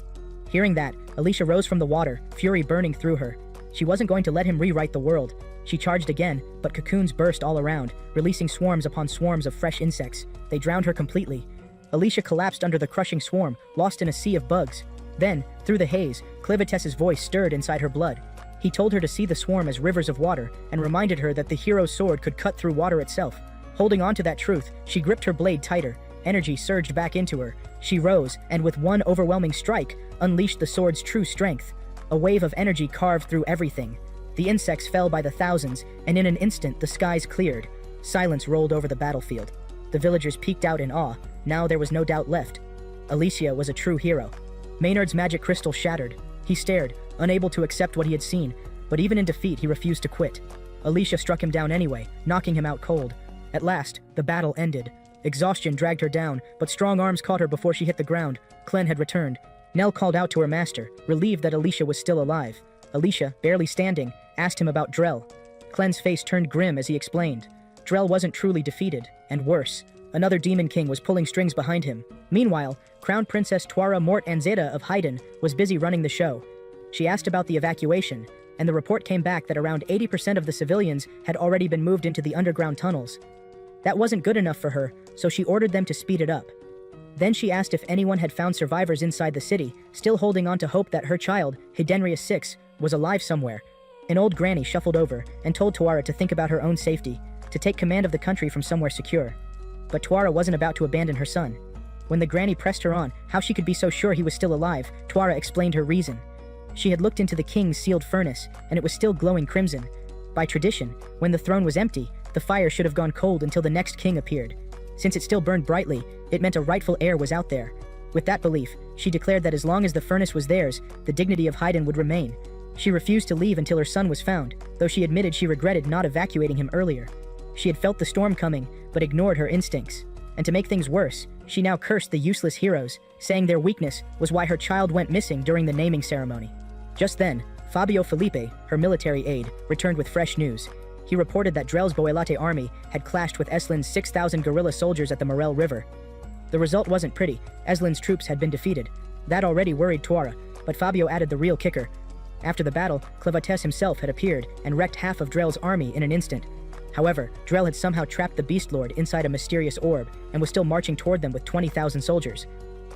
Hearing that, Alicia rose from the water, fury burning through her. She wasn't going to let him rewrite the world. She charged again, but cocoons burst all around, releasing swarms upon swarms of fresh insects. They drowned her completely. Alicia collapsed under the crushing swarm, lost in a sea of bugs. Then, through the haze, Clevatess's voice stirred inside her blood. He told her to see the swarm as rivers of water, and reminded her that the hero's sword could cut through water itself. Holding on to that truth, she gripped her blade tighter. Energy surged back into her. She rose, and with one overwhelming strike, unleashed the sword's true strength. A wave of energy carved through everything. The insects fell by the thousands, and in an instant the skies cleared. Silence rolled over the battlefield. The villagers peeked out in awe. Now there was no doubt left. Alicia was a true hero. Maynard's magic crystal shattered. He stared, unable to accept what he had seen, but even in defeat he refused to quit. Alicia struck him down anyway, knocking him out cold. At last, the battle ended. Exhaustion dragged her down, but strong arms caught her before she hit the ground. Clen had returned. Nell called out to her master, relieved that Alicia was still alive. Alicia, barely standing, asked him about Drell. Clen's face turned grim as he explained. Drell wasn't truly defeated, and worse, Another demon king was pulling strings behind him. Meanwhile, Crown Princess Tuara Mort Anzeta of Haydn was busy running the show. She asked about the evacuation, and the report came back that around 80% of the civilians had already been moved into the underground tunnels. That wasn't good enough for her, so she ordered them to speed it up. Then she asked if anyone had found survivors inside the city, still holding on to hope that her child, Hydenrius VI, was alive somewhere. An old granny shuffled over and told Tuara to think about her own safety, to take command of the country from somewhere secure. But Tuara wasn't about to abandon her son. When the granny pressed her on how she could be so sure he was still alive, Tuara explained her reason. She had looked into the king's sealed furnace, and it was still glowing crimson. By tradition, when the throne was empty, the fire should have gone cold until the next king appeared. Since it still burned brightly, it meant a rightful heir was out there. With that belief, she declared that as long as the furnace was theirs, the dignity of Haydn would remain. She refused to leave until her son was found, though she admitted she regretted not evacuating him earlier. She had felt the storm coming, but ignored her instincts. And to make things worse, she now cursed the useless heroes, saying their weakness was why her child went missing during the naming ceremony. Just then, Fabio Felipe, her military aide, returned with fresh news. He reported that Drell's Boelate army had clashed with Eslin's 6,000 guerrilla soldiers at the Morel River. The result wasn't pretty. Eslin's troops had been defeated. That already worried Tuara, but Fabio added the real kicker. After the battle, Clevatess himself had appeared and wrecked half of Drell's army in an instant. However, Drell had somehow trapped the Beast Lord inside a mysterious orb and was still marching toward them with 20,000 soldiers.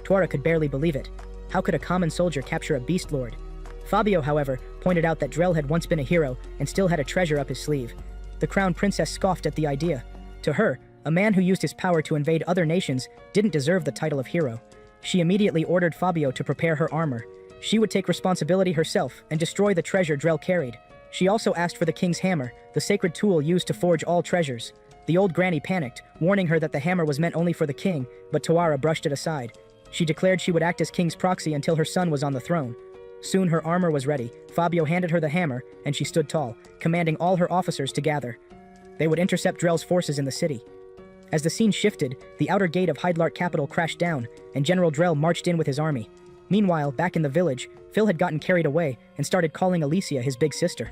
Tuara could barely believe it. How could a common soldier capture a Beast Lord? Fabio, however, pointed out that Drell had once been a hero and still had a treasure up his sleeve. The crown princess scoffed at the idea. To her, a man who used his power to invade other nations didn't deserve the title of hero. She immediately ordered Fabio to prepare her armor. She would take responsibility herself and destroy the treasure Drell carried. She also asked for the king's hammer, the sacred tool used to forge all treasures. The old granny panicked, warning her that the hammer was meant only for the king, but Tuara brushed it aside. She declared she would act as king's proxy until her son was on the throne. Soon her armor was ready. Fabio handed her the hammer, and she stood tall, commanding all her officers to gather. They would intercept Drell's forces in the city. As the scene shifted, the outer gate of Hydlart capital crashed down, and General Drell marched in with his army. Meanwhile, back in the village, Phil had gotten carried away and started calling Alicia his big sister.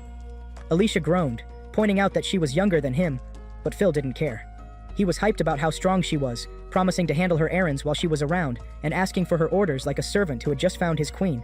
Alicia groaned, pointing out that she was younger than him, but Phil didn't care. He was hyped about how strong she was, promising to handle her errands while she was around, and asking for her orders like a servant who had just found his queen.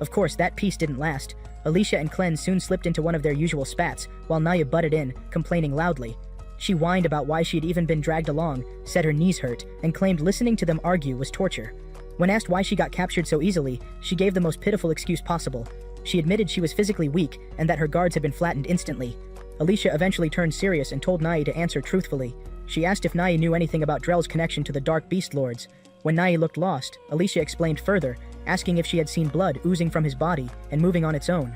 Of course, that peace didn't last. Alicia and Clen soon slipped into one of their usual spats, while Naya butted in, complaining loudly. She whined about why she had even been dragged along, said her knees hurt, and claimed listening to them argue was torture. When asked why she got captured so easily, she gave the most pitiful excuse possible. She admitted she was physically weak and that her guards had been flattened instantly. Alicia eventually turned serious and told Naya to answer truthfully. She asked if Naya knew anything about Drell's connection to the Dark Beast Lords. When Naya looked lost, Alicia explained further, asking if she had seen blood oozing from his body and moving on its own.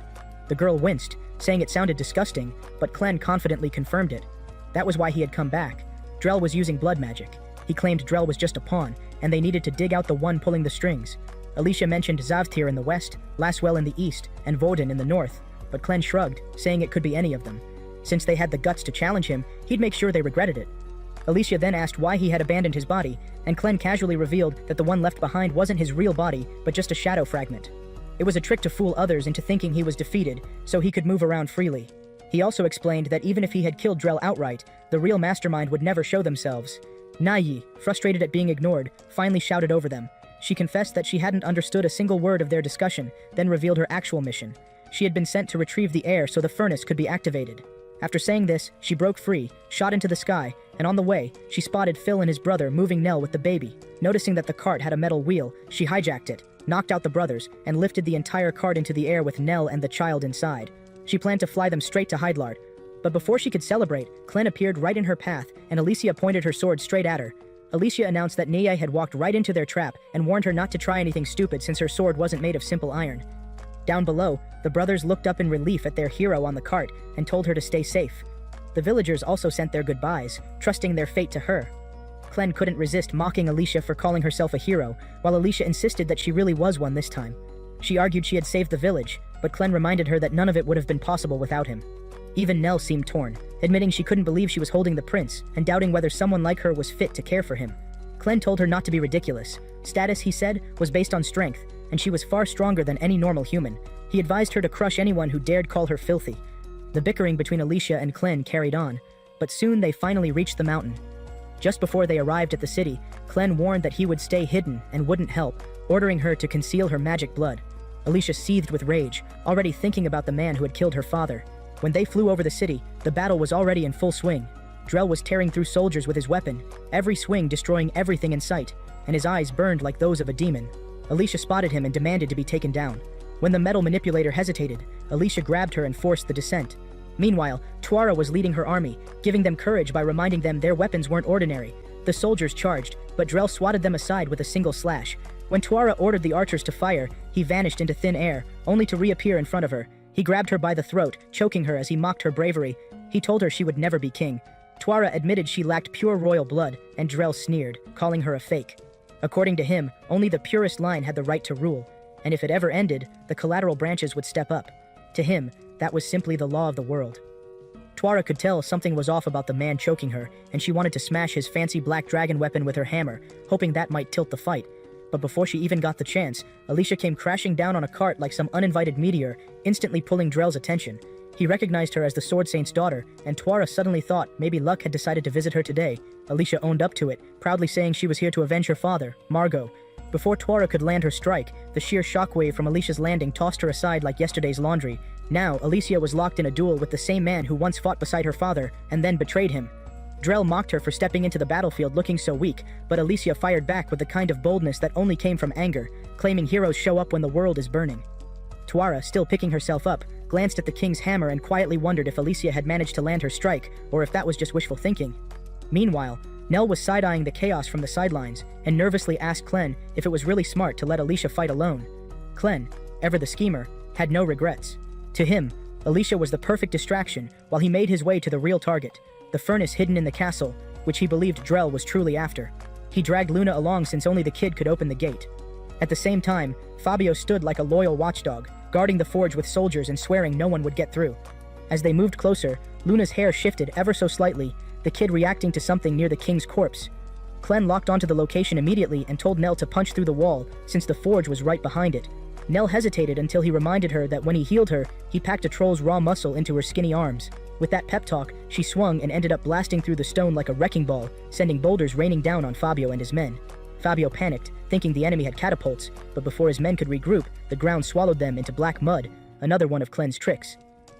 The girl winced, saying it sounded disgusting, but Clen confidently confirmed it. That was why he had come back. Drell was using blood magic. He claimed Drell was just a pawn, and they needed to dig out the one pulling the strings. Alicia mentioned Zavtir in the west, Laswell in the east, and Voden in the north, but Clen shrugged, saying it could be any of them. Since they had the guts to challenge him, he'd make sure they regretted it. Alicia then asked why he had abandoned his body, and Clen casually revealed that the one left behind wasn't his real body, but just a shadow fragment. It was a trick to fool others into thinking he was defeated, so he could move around freely. He also explained that even if he had killed Drell outright, the real mastermind would never show themselves. Nayi, frustrated at being ignored, finally shouted over them. She confessed that she hadn't understood a single word of their discussion, then revealed her actual mission. She had been sent to retrieve the air so the furnace could be activated. After saying this, she broke free, shot into the sky, and on the way, she spotted Phil and his brother moving Nell with the baby. Noticing that the cart had a metal wheel, she hijacked it, knocked out the brothers, and lifted the entire cart into the air with Nell and the child inside. She planned to fly them straight to Hydlard. But before she could celebrate, Clen appeared right in her path, and Alicia pointed her sword straight at her. Alicia announced that Nia had walked right into their trap and warned her not to try anything stupid since her sword wasn't made of simple iron. Down below, the brothers looked up in relief at their hero on the cart and told her to stay safe. The villagers also sent their goodbyes, trusting their fate to her. Clen couldn't resist mocking Alicia for calling herself a hero, while Alicia insisted that she really was one this time. She argued she had saved the village, but Clen reminded her that none of it would have been possible without him. Even Nell seemed torn, admitting she couldn't believe she was holding the prince and doubting whether someone like her was fit to care for him. Clen told her not to be ridiculous. Status, he said, was based on strength, and she was far stronger than any normal human. He advised her to crush anyone who dared call her filthy. The bickering between Alicia and Clen carried on, but soon they finally reached the mountain. Just before they arrived at the city, Clen warned that he would stay hidden and wouldn't help, ordering her to conceal her magic blood. Alicia seethed with rage, already thinking about the man who had killed her father. When they flew over the city, the battle was already in full swing. Drell was tearing through soldiers with his weapon, every swing destroying everything in sight, and his eyes burned like those of a demon. Alicia spotted him and demanded to be taken down. When the metal manipulator hesitated, Alicia grabbed her and forced the descent. Meanwhile, Tuara was leading her army, giving them courage by reminding them their weapons weren't ordinary. The soldiers charged, but Drell swatted them aside with a single slash. When Tuara ordered the archers to fire, he vanished into thin air, only to reappear in front of her. He grabbed her by the throat, choking her as he mocked her bravery. He told her she would never be king. Tuara admitted she lacked pure royal blood, and Drell sneered, calling her a fake. According to him, only the purest line had the right to rule, and if it ever ended, the collateral branches would step up. To him, that was simply the law of the world. Tuara could tell something was off about the man choking her, and she wanted to smash his fancy black dragon weapon with her hammer, hoping that might tilt the fight. But before she even got the chance, Alicia came crashing down on a cart like some uninvited meteor, instantly pulling Drell's attention. He recognized her as the Sword Saint's daughter, and Tuara suddenly thought maybe luck had decided to visit her today. Alicia owned up to it, proudly saying she was here to avenge her father, Margot. Before Tuara could land her strike, the sheer shockwave from Alicia's landing tossed her aside like yesterday's laundry. Now, Alicia was locked in a duel with the same man who once fought beside her father, and then betrayed him. Drell mocked her for stepping into the battlefield looking so weak, but Alicia fired back with the kind of boldness that only came from anger, claiming heroes show up when the world is burning. Tuara, still picking herself up, glanced at the king's hammer and quietly wondered if Alicia had managed to land her strike, or if that was just wishful thinking. Meanwhile, Nell was side-eyeing the chaos from the sidelines, and nervously asked Clen if it was really smart to let Alicia fight alone. Clen, ever the schemer, had no regrets. To him, Alicia was the perfect distraction while he made his way to the real target, the furnace hidden in the castle, which he believed Drell was truly after. He dragged Luna along since only the kid could open the gate. At the same time, Fabio stood like a loyal watchdog, guarding the forge with soldiers and swearing no one would get through. As they moved closer, Luna's hair shifted ever so slightly, the kid reacting to something near the king's corpse. Clen locked onto the location immediately and told Nell to punch through the wall, since the forge was right behind it. Nell hesitated until he reminded her that when he healed her, he packed a troll's raw muscle into her skinny arms. With that pep talk, she swung and ended up blasting through the stone like a wrecking ball, sending boulders raining down on Fabio and his men. Fabio panicked, thinking the enemy had catapults, but before his men could regroup, the ground swallowed them into black mud, another one of Clen's tricks.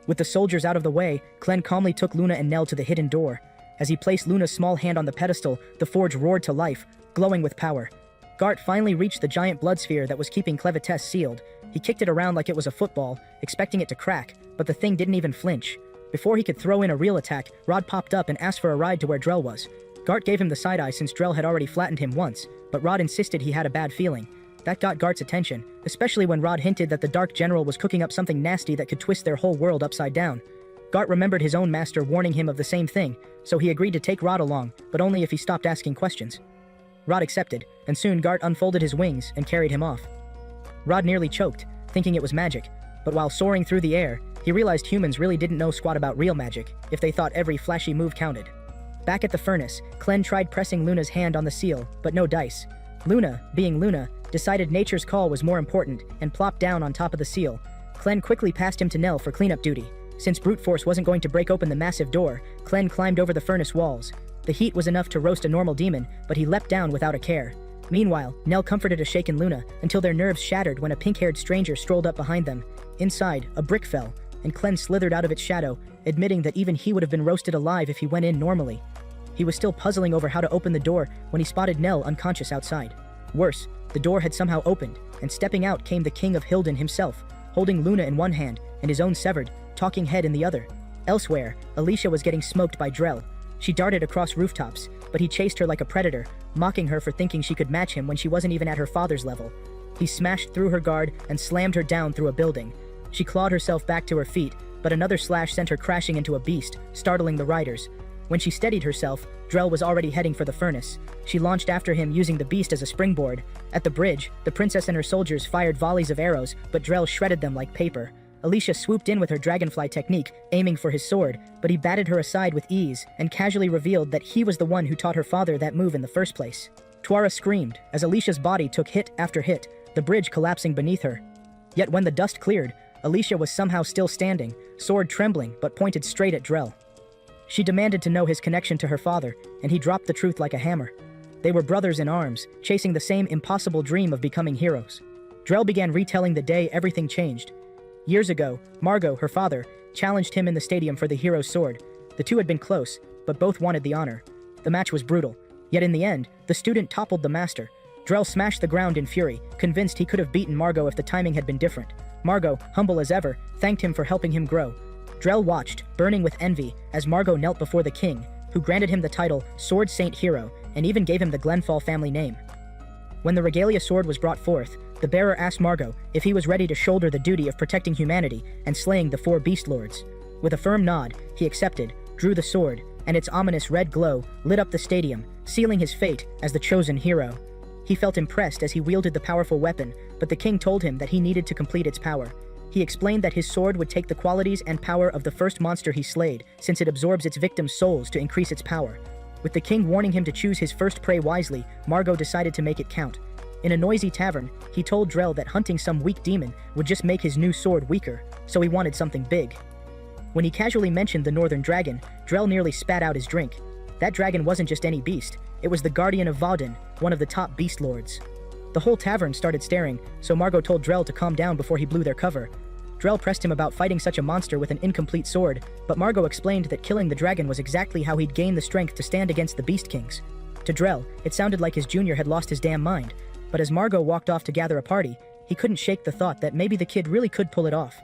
With the soldiers out of the way, Clen calmly took Luna and Nell to the hidden door. As he placed Luna's small hand on the pedestal, the forge roared to life, glowing with power. Gart finally reached the giant blood sphere that was keeping Clevatess sealed. He kicked it around like it was a football, expecting it to crack, but the thing didn't even flinch. Before he could throw in a real attack, Rod popped up and asked for a ride to where Drell was. Gart gave him the side-eye since Drell had already flattened him once, but Rod insisted he had a bad feeling. That got Gart's attention, especially when Rod hinted that the Dark General was cooking up something nasty that could twist their whole world upside down. Gart remembered his own master warning him of the same thing, so he agreed to take Rod along, but only if he stopped asking questions. Rod accepted, and soon Gart unfolded his wings and carried him off. Rod nearly choked, thinking it was magic, but while soaring through the air, he realized humans really didn't know squat about real magic if they thought every flashy move counted. Back at the furnace, Clen tried pressing Luna's hand on the seal, but no dice. Luna, being Luna, decided nature's call was more important and plopped down on top of the seal. Clen quickly passed him to Nell for cleanup duty. Since brute force wasn't going to break open the massive door, Clen climbed over the furnace walls. The heat was enough to roast a normal demon, but he leapt down without a care. Meanwhile, Nell comforted a shaken Luna until their nerves shattered when a pink-haired stranger strolled up behind them. Inside, a brick fell, and Clen slithered out of its shadow, admitting that even he would have been roasted alive if he went in normally. He was still puzzling over how to open the door when he spotted Nell unconscious outside. Worse, the door had somehow opened, and stepping out came the King of Hilden himself, holding Luna in one hand and his own severed, talking head in the other. Elsewhere, Alicia was getting smoked by Drell. She darted across rooftops, but he chased her like a predator, mocking her for thinking she could match him when she wasn't even at her father's level. He smashed through her guard and slammed her down through a building. She clawed herself back to her feet, but another slash sent her crashing into a beast, startling the riders. When she steadied herself, Drell was already heading for the furnace. She launched after him using the beast as a springboard. At the bridge, the princess and her soldiers fired volleys of arrows, but Drell shredded them like paper. Alicia swooped in with her dragonfly technique, aiming for his sword, but he batted her aside with ease and casually revealed that he was the one who taught her father that move in the first place. Tuara screamed as Alicia's body took hit after hit, the bridge collapsing beneath her. Yet when the dust cleared, Alicia was somehow still standing, sword trembling but pointed straight at Drell. She demanded to know his connection to her father, and he dropped the truth like a hammer. They were brothers in arms, chasing the same impossible dream of becoming heroes. Drell began retelling the day everything changed. Years ago, Margot, her father, challenged him in the stadium for the hero's sword. The two had been close, but both wanted the honor. The match was brutal. Yet in the end, the student toppled the master. Drell smashed the ground in fury, convinced he could have beaten Margot if the timing had been different. Margot, humble as ever, thanked him for helping him grow. Drell watched, burning with envy, as Margot knelt before the king, who granted him the title Sword Saint Hero, and even gave him the Glenfall family name. When the regalia sword was brought forth, the bearer asked Margot if he was ready to shoulder the duty of protecting humanity and slaying the 4 beast lords. With a firm nod, he accepted, drew the sword, and its ominous red glow lit up the stadium, sealing his fate as the chosen hero. He felt impressed as he wielded the powerful weapon, but the king told him that he needed to complete its power. He explained that his sword would take the qualities and power of the first monster he slayed, since it absorbs its victims' souls to increase its power. With the king warning him to choose his first prey wisely, Margot decided to make it count. In a noisy tavern, he told Drell that hunting some weak demon would just make his new sword weaker, so he wanted something big. When he casually mentioned the Northern Dragon, Drell nearly spat out his drink. That dragon wasn't just any beast, it was the Guardian of Vaudin, one of the top beast lords. The whole tavern started staring, so Margot told Drell to calm down before he blew their cover. Drell pressed him about fighting such a monster with an incomplete sword, but Margot explained that killing the dragon was exactly how he'd gain the strength to stand against the Beast Kings. To Drell, it sounded like his junior had lost his damn mind, but as Margot walked off to gather a party, he couldn't shake the thought that maybe the kid really could pull it off.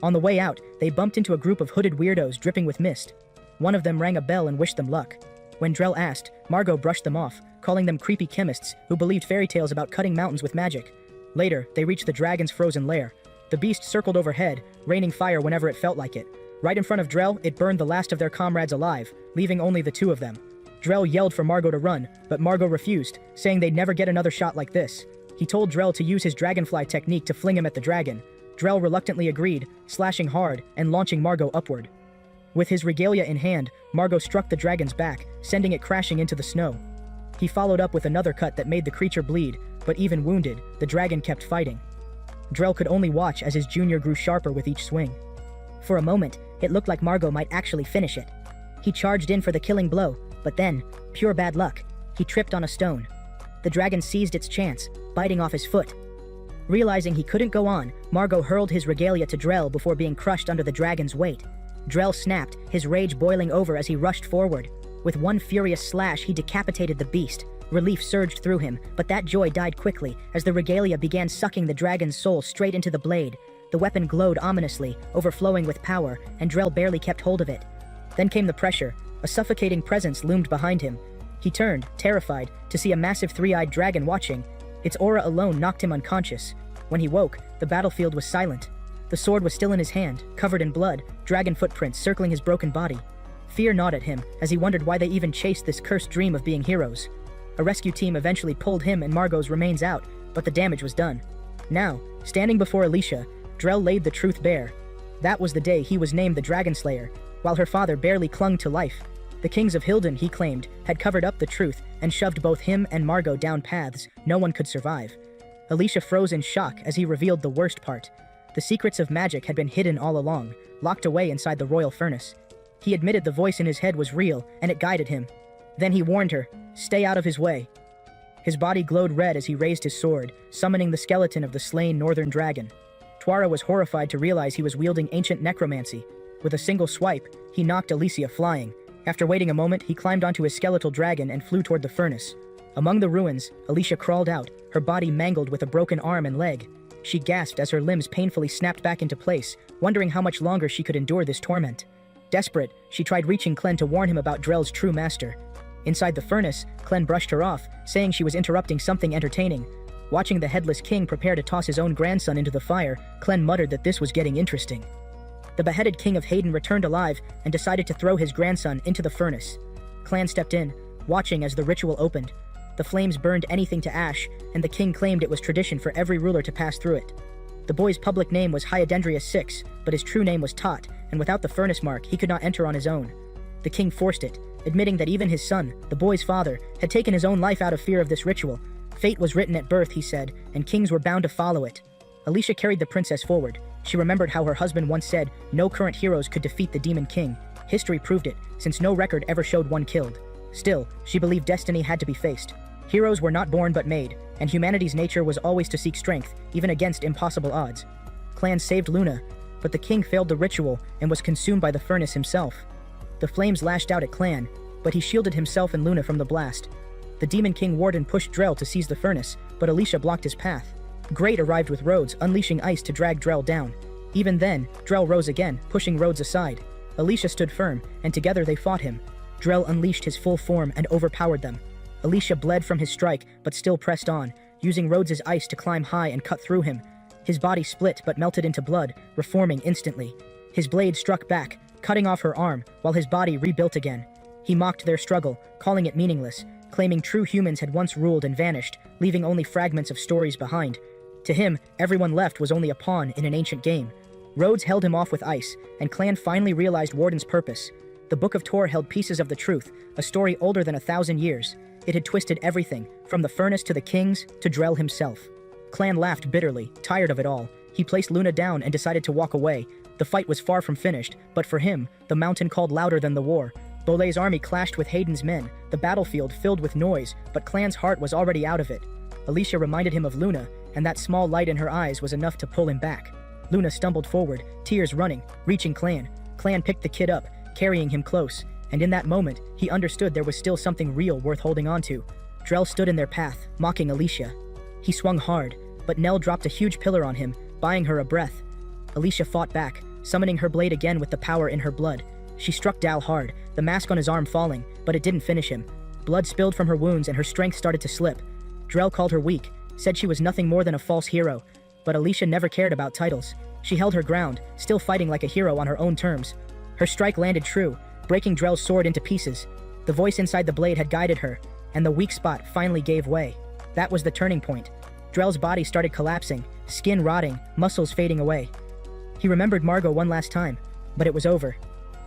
On the way out, they bumped into a group of hooded weirdos dripping with mist. One of them rang a bell and wished them luck. When Drell asked, Margot brushed them off, calling them creepy chemists who believed fairy tales about cutting mountains with magic. Later, they reached the dragon's frozen lair. The beast circled overhead, raining fire whenever it felt like it. Right in front of Drell, it burned the last of their comrades alive, leaving only the 2 of them. Drell yelled for Margot to run, but Margot refused, saying they'd never get another shot like this. He told Drell to use his dragonfly technique to fling him at the dragon. Drell reluctantly agreed, slashing hard and launching Margot upward. With his regalia in hand, Margot struck the dragon's back, sending it crashing into the snow. He followed up with another cut that made the creature bleed, but even wounded, the dragon kept fighting. Drell could only watch as his junior grew sharper with each swing. For a moment, it looked like Margot might actually finish it. He charged in for the killing blow, but then, pure bad luck, he tripped on a stone. The dragon seized its chance, biting off his foot. Realizing he couldn't go on, Margot hurled his regalia to Drell before being crushed under the dragon's weight. Drell snapped, his rage boiling over as he rushed forward. With one furious slash, he decapitated the beast. Relief surged through him, but that joy died quickly as the regalia began sucking the dragon's soul straight into the blade. The weapon glowed ominously, overflowing with power, and Drell barely kept hold of it. Then came the pressure. A suffocating presence loomed behind him. He turned, terrified, to see a massive 3-eyed dragon watching. Its aura alone knocked him unconscious. When he woke, the battlefield was silent. The sword was still in his hand, covered in blood, dragon footprints circling his broken body. Fear gnawed at him as he wondered why they even chased this cursed dream of being heroes. A rescue team eventually pulled him and Margot's remains out, but the damage was done. Now, standing before Alicia, Drell laid the truth bare. That was the day he was named the Dragon Slayer, while her father barely clung to life. The kings of Hilden, he claimed, had covered up the truth and shoved both him and Margot down paths no one could survive. Alicia froze in shock as he revealed the worst part. The secrets of magic had been hidden all along, locked away inside the royal furnace. He admitted the voice in his head was real, and it guided him. Then he warned her, "Stay out of his way." His body glowed red as he raised his sword, summoning the skeleton of the slain northern dragon. Tuara was horrified to realize he was wielding ancient necromancy. With a single swipe, he knocked Alicia flying. After waiting a moment, he climbed onto his skeletal dragon and flew toward the furnace. Among the ruins, Alicia crawled out, her body mangled with a broken arm and leg. She gasped as her limbs painfully snapped back into place, wondering how much longer she could endure this torment. Desperate, she tried reaching Clen to warn him about Drell's true master. Inside the furnace, Clen brushed her off, saying she was interrupting something entertaining. Watching the headless king prepare to toss his own grandson into the fire, Clen muttered that this was getting interesting. The beheaded king of Hayden returned alive and decided to throw his grandson into the furnace. Clan stepped in, watching as the ritual opened. The flames burned anything to ash, and the king claimed it was tradition for every ruler to pass through it. The boy's public name was Hyadendrius VI, but his true name was Tot, and without the furnace mark, he could not enter on his own. The king forced it, admitting that even his son, the boy's father, had taken his own life out of fear of this ritual. Fate was written at birth, he said, and kings were bound to follow it. Alicia carried the princess forward. She remembered how her husband once said no current heroes could defeat the Demon King. History proved it, since no record ever showed one killed. Still, she believed destiny had to be faced. Heroes were not born but made, and humanity's nature was always to seek strength, even against impossible odds. Clan saved Luna, but the king failed the ritual and was consumed by the furnace himself. The flames lashed out at Clan, but he shielded himself and Luna from the blast. The Demon King Warden pushed Drell to seize the furnace, but Alicia blocked his path. Great arrived with Rhodes, unleashing ice to drag Drell down. Even then, Drell rose again, pushing Rhodes aside. Alicia stood firm, and together they fought him. Drell unleashed his full form and overpowered them. Alicia bled from his strike, but still pressed on, using Rhodes' ice to climb high and cut through him. His body split but melted into blood, reforming instantly. His blade struck back, cutting off her arm, while his body rebuilt again. He mocked their struggle, calling it meaningless, claiming true humans had once ruled and vanished, leaving only fragments of stories behind. To him, everyone left was only a pawn in an ancient game. Rhodes held him off with ice, and Clan finally realized Warden's purpose. The Book of Tor held pieces of the truth, a story older than 1,000 years. It had twisted everything, from the furnace to the kings, to Drell himself. Clan laughed bitterly, tired of it all. He placed Luna down and decided to walk away. The fight was far from finished, but for him, the mountain called louder than the war. Bole's army clashed with Hayden's men, the battlefield filled with noise, but Clan's heart was already out of it. Alicia reminded him of Luna, and that small light in her eyes was enough to pull him back. Luna stumbled forward, tears running, reaching Clan. Clan picked the kid up, carrying him close, and in that moment, he understood there was still something real worth holding on to. Drell stood in their path, mocking Alicia. He swung hard, but Nell dropped a huge pillar on him, buying her a breath. Alicia fought back, summoning her blade again with the power in her blood. She struck Dal hard, the mask on his arm falling, but it didn't finish him. Blood spilled from her wounds and her strength started to slip. Drell called her weak, said she was nothing more than a false hero, but Alicia never cared about titles. She held her ground, still fighting like a hero on her own terms. Her strike landed true, breaking Drell's sword into pieces. The voice inside the blade had guided her, and the weak spot finally gave way. That was the turning point. Drell's body started collapsing, skin rotting, muscles fading away. He remembered Margot one last time, but it was over.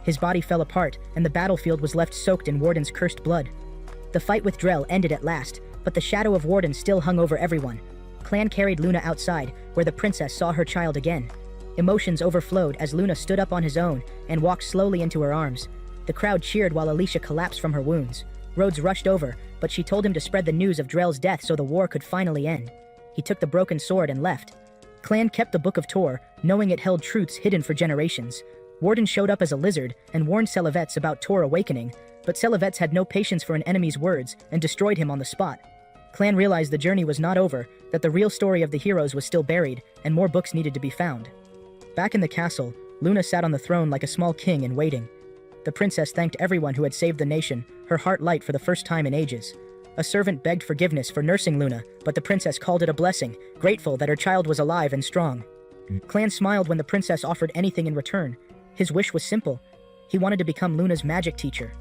His body fell apart, and the battlefield was left soaked in Warden's cursed blood. The fight with Drell ended at last, but the shadow of Warden still hung over everyone. Clan carried Luna outside, where the princess saw her child again. Emotions overflowed as Luna stood up on his own and walked slowly into her arms. The crowd cheered while Alicia collapsed from her wounds. Rhodes rushed over, but she told him to spread the news of Drell's death so the war could finally end. He took the broken sword and left. Clan kept the Book of Tor, knowing it held truths hidden for generations. Warden showed up as a lizard and warned Clevatess about Tor awakening, but Clevatess had no patience for an enemy's words and destroyed him on the spot. Clan realized the journey was not over, that the real story of the heroes was still buried, and more books needed to be found. Back in the castle, Luna sat on the throne like a small king in waiting. The princess thanked everyone who had saved the nation, her heart light for the first time in ages. A servant begged forgiveness for nursing Luna, but the princess called it a blessing, grateful that her child was alive and strong. Clan smiled when the princess offered anything in return. His wish was simple. He wanted to become Luna's magic teacher.